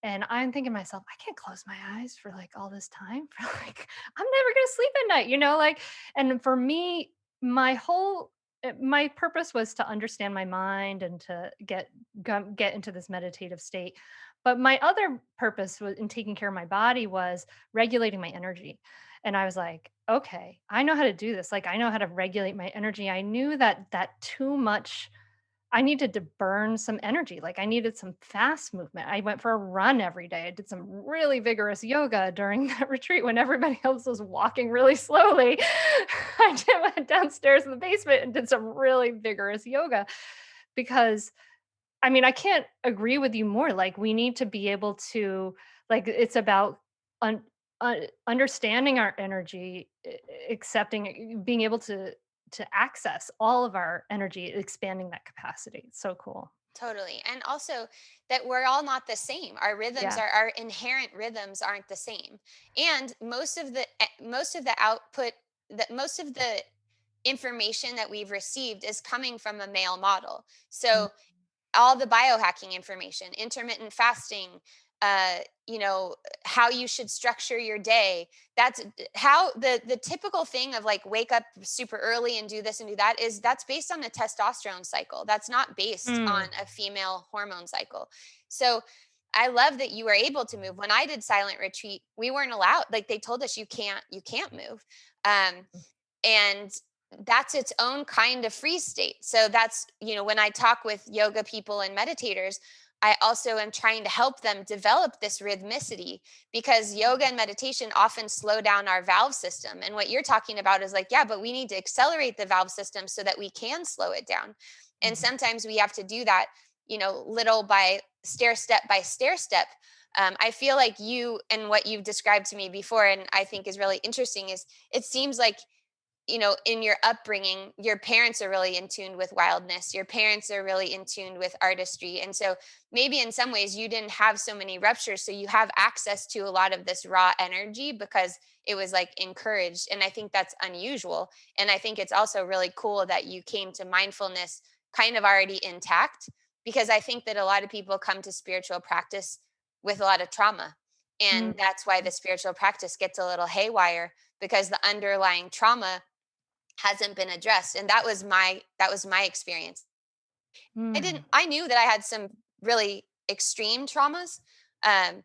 And I'm thinking to myself, I can't close my eyes for like all this time for like, I'm never going to sleep at night, like, and for me, my purpose was to understand my mind and to get into this meditative state. But my other purpose was in taking care of my body was regulating my energy. And I was like, okay, I know how to do this. Like, I know how to regulate my energy. I knew that too much, I needed to burn some energy. Like, I needed some fast movement. I went for a run every day. I did some really vigorous yoga during that retreat when everybody else was walking really slowly. Went downstairs in the basement and did some really vigorous yoga because, I mean, I can't agree with you more. Like, we need to be able to, like, it's about un understanding our energy, accepting it, being able to access all of our energy, expanding that capacity. It's so cool. Totally. And also that we're all not the same. Our rhythms Yeah. are our inherent rhythms aren't the same. And most of the output that most of the information that we've received is coming from a male model. Mm, So all the biohacking information, intermittent fasting, uh, you know, how you should structure your day. That's how the typical thing of like wake up super early and do this and do that is that's based on a testosterone cycle. That's not based on mm, a female hormone cycle. So I love that you were able to move. When I did silent retreat, we weren't allowed. Like they told us you can't move. And that's its own kind of free state. So that's, when I talk with yoga people and meditators, I also am trying to help them develop this rhythmicity because yoga and meditation often slow down our valve system. And what you're talking about is like, yeah, but we need to accelerate the valve system so that we can slow it down. And mhm, sometimes we have to do that, little by stair step. I feel like you and what you've described to me before, and I think is really interesting, is it seems like in your upbringing, your parents are really in tune with wildness. Your parents are really in tune with artistry. And so maybe in some ways you didn't have so many ruptures. So you have access to a lot of this raw energy because it was like encouraged. And I think that's unusual. And I think it's also really cool that you came to mindfulness kind of already intact because I think that a lot of people come to spiritual practice with a lot of trauma. mm, And that's why the spiritual practice gets a little haywire because the underlying trauma hasn't been addressed, and that was my experience. mm, I knew that I had some really extreme traumas, um,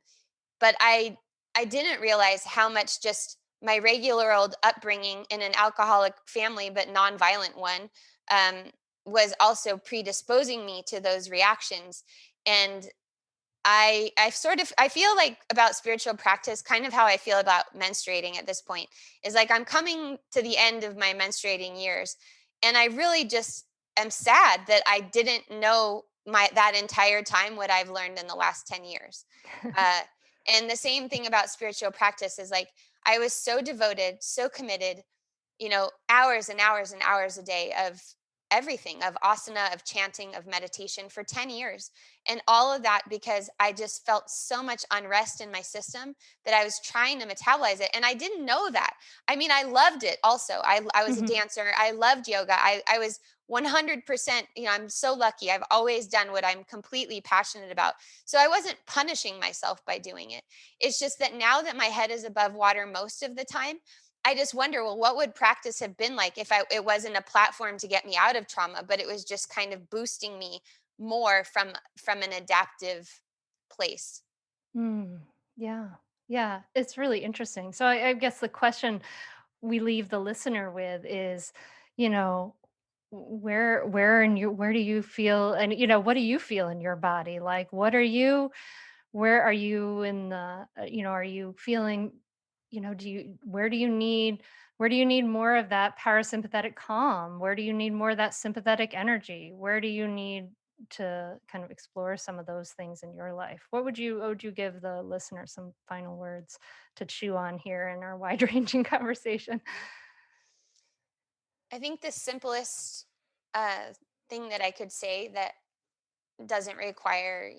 but I didn't realize how much just my regular old upbringing in an alcoholic family, but nonviolent one, um, was also predisposing me to those reactions. And I feel like about spiritual practice kind of how I feel about menstruating at this point is like I'm coming to the end of my menstruating years and I really just am sad that I didn't know my that entire time what I've learned in the last 10 years. Uh, and the same thing about spiritual practice is like I was so devoted, so committed, hours and hours and hours a day of everything, of asana, of chanting, of meditation for 10 years. And all of that because I just felt so much unrest in my system that I was trying to metabolize it. And I didn't know that. I mean, I loved it also. I was a mhm, dancer. I loved yoga. I was 100%, I'm so lucky. I've always done what I'm completely passionate about. So I wasn't punishing myself by doing it. It's just that now that my head is above water most of the time, I just wonder, well, what would practice have been like if it wasn't a platform to get me out of trauma, but it was just kind of boosting me more from an adaptive place. mm. Yeah. Yeah. It's really interesting. So I guess the question we leave the listener with is, you know, where do you feel, and what do you feel in your body? Like, where are you in the, are you feeling, do you where do you need more of that parasympathetic calm? Where do you need more of that sympathetic energy? Where do you need to kind of explore some of those things in your life? What would you give the listener some final words to chew on here in our wide-ranging conversation? I think the simplest uh, thing that I could say that doesn't require,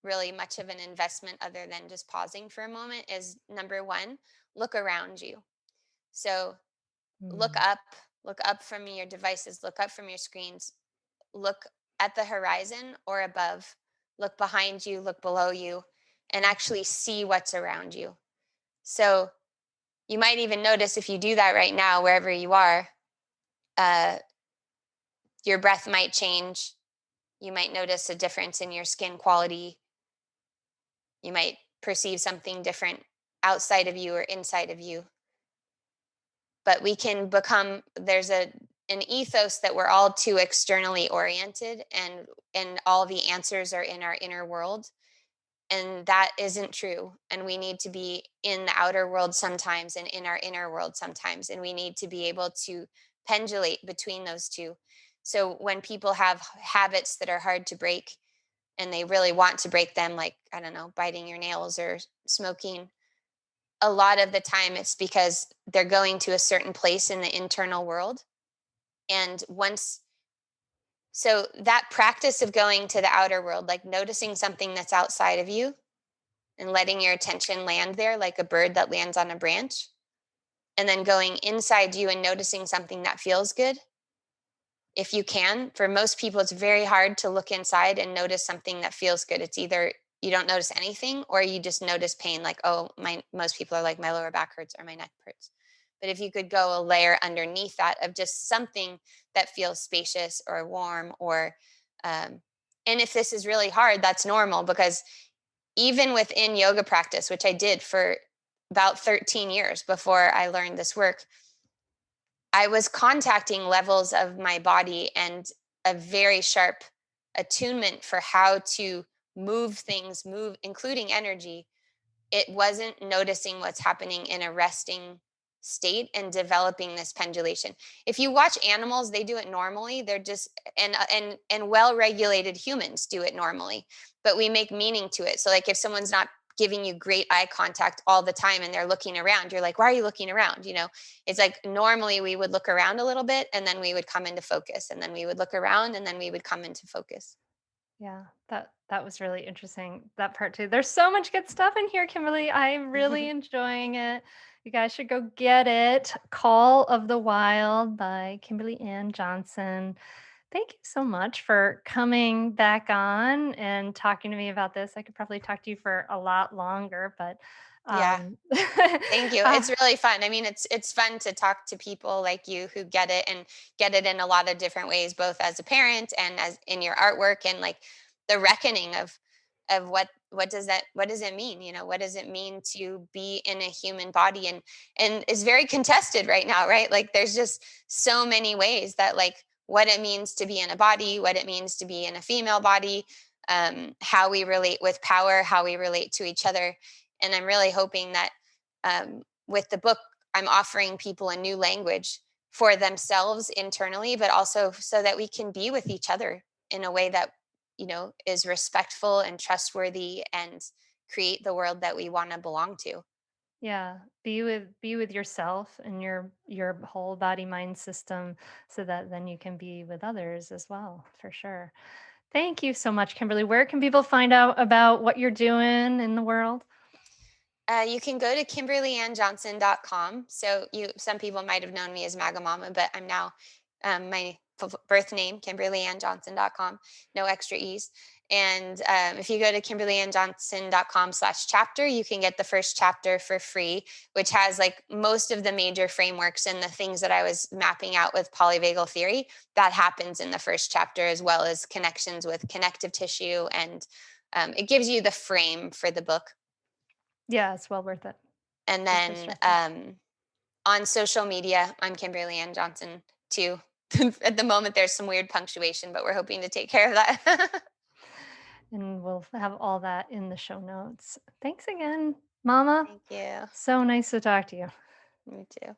really much of an investment other than just pausing for a moment is number one, look around you. So look Mm. up, look up from your devices, look up from your screens, look at the horizon or above, look behind you, look below you, and actually see what's around you. So you might even notice if you do that right now, wherever you are, uh, your breath might change. You might notice a difference in your skin quality. You might perceive something different outside of you or inside of you. But we can become, there's an ethos that we're all too externally oriented, and all the answers are in our inner world, and that isn't true. And we need to be in the outer world sometimes and in our inner world sometimes, and we need to be able to pendulate between those two. So when people have habits that are hard to break and they really want to break them, like, I don't know, biting your nails or smoking, a lot of the time it's because they're going to a certain place in the internal world. And once, so that practice of going to the outer world, like noticing something that's outside of you and letting your attention land there like a bird that lands on a branch, and then going inside you and noticing something that feels good. If you can, for most people, it's very hard to look inside and notice something that feels good. It's either you don't notice anything or you just notice pain, like, oh, my, most people are like, my lower back hurts or my neck hurts. But if you could go a layer underneath that of just something that feels spacious or warm, or, um, and if this is really hard, that's normal, because even within yoga practice, which I did for about 13 years before I learned this work, I was contacting levels of my body and a very sharp attunement for how to move things, move, including energy. It wasn't noticing what's happening in a resting state and developing this pendulation. If you watch animals, they do it normally. They're just, and well-regulated humans do it normally, but we make meaning to it. So like if someone's not giving you great eye contact all the time and they're looking around, you're like, why are you looking around? It's like normally we would look around a little bit and then we would come into focus, and then we would look around and then we would come into focus. Yeah, that was really interesting, that part too. There's so much good stuff in here, Kimberly. I'm really enjoying it. You guys should go get it. Call of the Wild by Kimberly Ann Johnson. Thank you so much for coming back on and talking to me about this. I could probably talk to you for a lot longer, but Yeah. um Thank you. uh, It's really fun. I mean, it's fun to talk to people like you who get it and get it in a lot of different ways, both as a parent and as in your artwork, and like the reckoning of what does it mean? What does it mean to be in a human body? And it's very contested right now, right? Like there's just so many ways that, like, what it means to be in a body, what it means to be in a female body, how we relate with power, how we relate to each other. And I'm really hoping that, with the book, I'm offering people a new language for themselves internally, but also so that we can be with each other in a way that, is respectful and trustworthy and create the world that we want to belong to. yeah, be with yourself and your whole body mind system so that then you can be with others as well, for sure. Thank you so much, Kimberly. Where can people find out about what you're doing in the world? You can go to KimberlyAnnJohnson.com. So some people might have known me as Magamama, but I'm now, my birth name, KimberlyAnnJohnson.com, no extra E's. And if you go to KimberlyAnnJohnson.com/chapter, you can get the first chapter for free, which has like most of the major frameworks and the things that I was mapping out with Polyvagal Theory. That happens in the first chapter, as well as connections with connective tissue. And it gives you the frame for the book. Yeah, it's well worth it. And For then, sure. on social media, I'm Kimberly Ann Johnson too. At the moment, there's some weird punctuation, but we're hoping to take care of that. And we'll have all that in the show notes. Thanks again, Mama. Thank you. So nice to talk to you. Me too.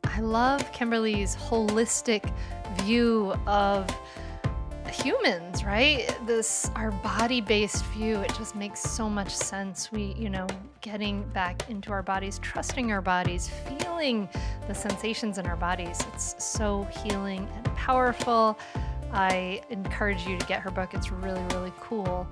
I love Kimberly's holistic view of humans, right? This, our body-based view, it just makes so much sense. We, getting back into our bodies, trusting our bodies, feeling the sensations in our bodies. It's so healing and powerful. I encourage you to get her book. It's really, really cool.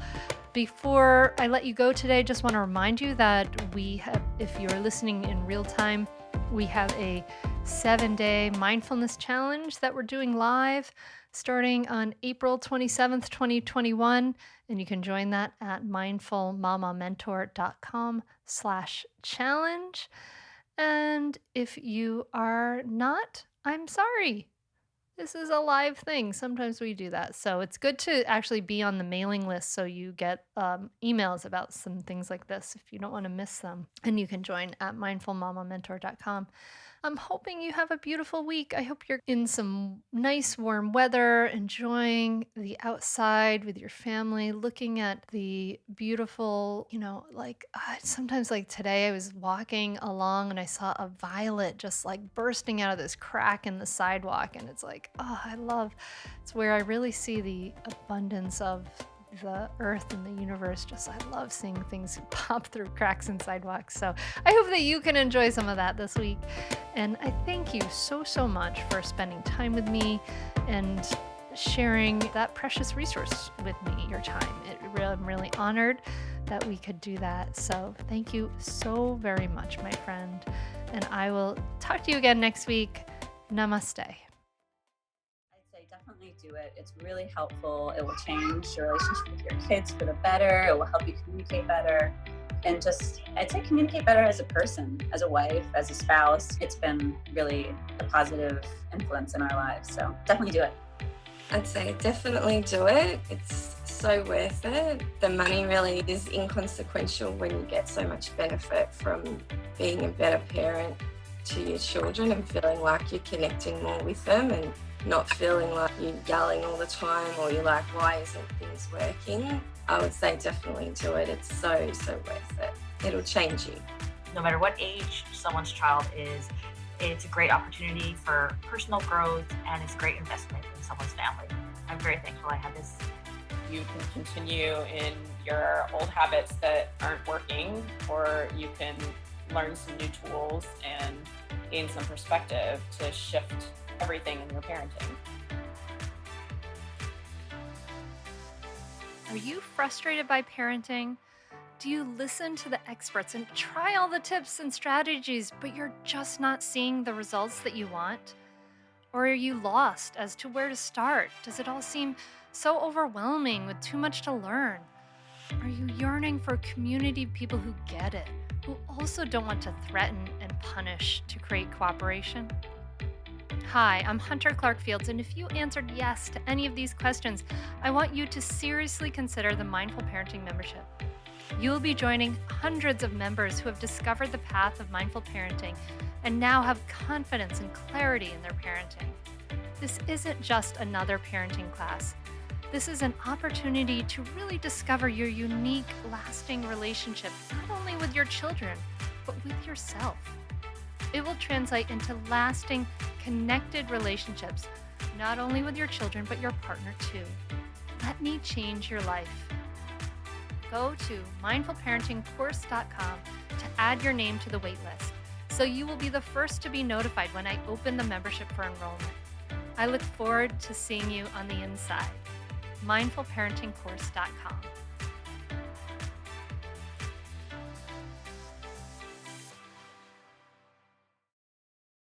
Before I let you go today, just want to remind you that we have, if you're listening in real time, we have a 7-day mindfulness challenge that we're doing live starting on April 27th, 2021. And you can join that at mindfulmamamentor.com/challenge. And if you are not, I'm sorry. This is a live thing. Sometimes we do that. So it's good to actually be on the mailing list so you get emails about some things like this if you don't want to miss them. And you can join at mindfulmamamentor.com. I'm hoping you have a beautiful week. I hope you're in some nice warm weather, enjoying the outside with your family, looking at the beautiful, sometimes like today I was walking along and I saw a violet just like bursting out of this crack in the sidewalk. And it's like, it's where I really see the abundance of the earth and the universe. I love seeing things pop through cracks in sidewalks. So I hope that you can enjoy some of that this week. And I thank you so, so much for spending time with me and sharing that precious resource with me, your time. I'm really honored that we could do that. So thank you so very much, my friend. And I will talk to you again next week. Namaste. Definitely do it. It's really helpful. It will change your relationship with your kids for the better. It will help you communicate better. And I'd say communicate better as a person, as a wife, as a spouse. It's been really a positive influence in our lives. So definitely do it. I'd say definitely do it. It's so worth it. The money really is inconsequential when you get so much benefit from being a better parent to your children and feeling like you're connecting more with them and not feeling like you're yelling all the time or you're like, why isn't things working? I would say definitely do it. It's so, so worth it. It'll change you. No matter what age someone's child is, it's a great opportunity for personal growth and it's a great investment in someone's family. I'm very thankful I had this. You can continue in your old habits that aren't working, or you can learn some new tools and gain some perspective to shift everything in your parenting. Are you frustrated by parenting? Do you listen to the experts and try all the tips and strategies, but you're just not seeing the results that you want? Or are you lost as to where to start? Does it all seem so overwhelming with too much to learn? Are you yearning for a community of people who get it, who also don't want to threaten and punish to create cooperation? Hi, I'm Hunter Clark-Fields, and if you answered yes to any of these questions, I want you to seriously consider the Mindful Parenting membership. You will be joining hundreds of members who have discovered the path of mindful parenting and now have confidence and clarity in their parenting. This isn't just another parenting class. This is an opportunity to really discover your unique, lasting relationship, not only with your children, but with yourself. It will translate into lasting, connected relationships, not only with your children, but your partner too. Let me change your life. Go to mindfulparentingcourse.com to add your name to the waitlist, so you will be the first to be notified when I open the membership for enrollment. I look forward to seeing you on the inside. mindfulparentingcourse.com.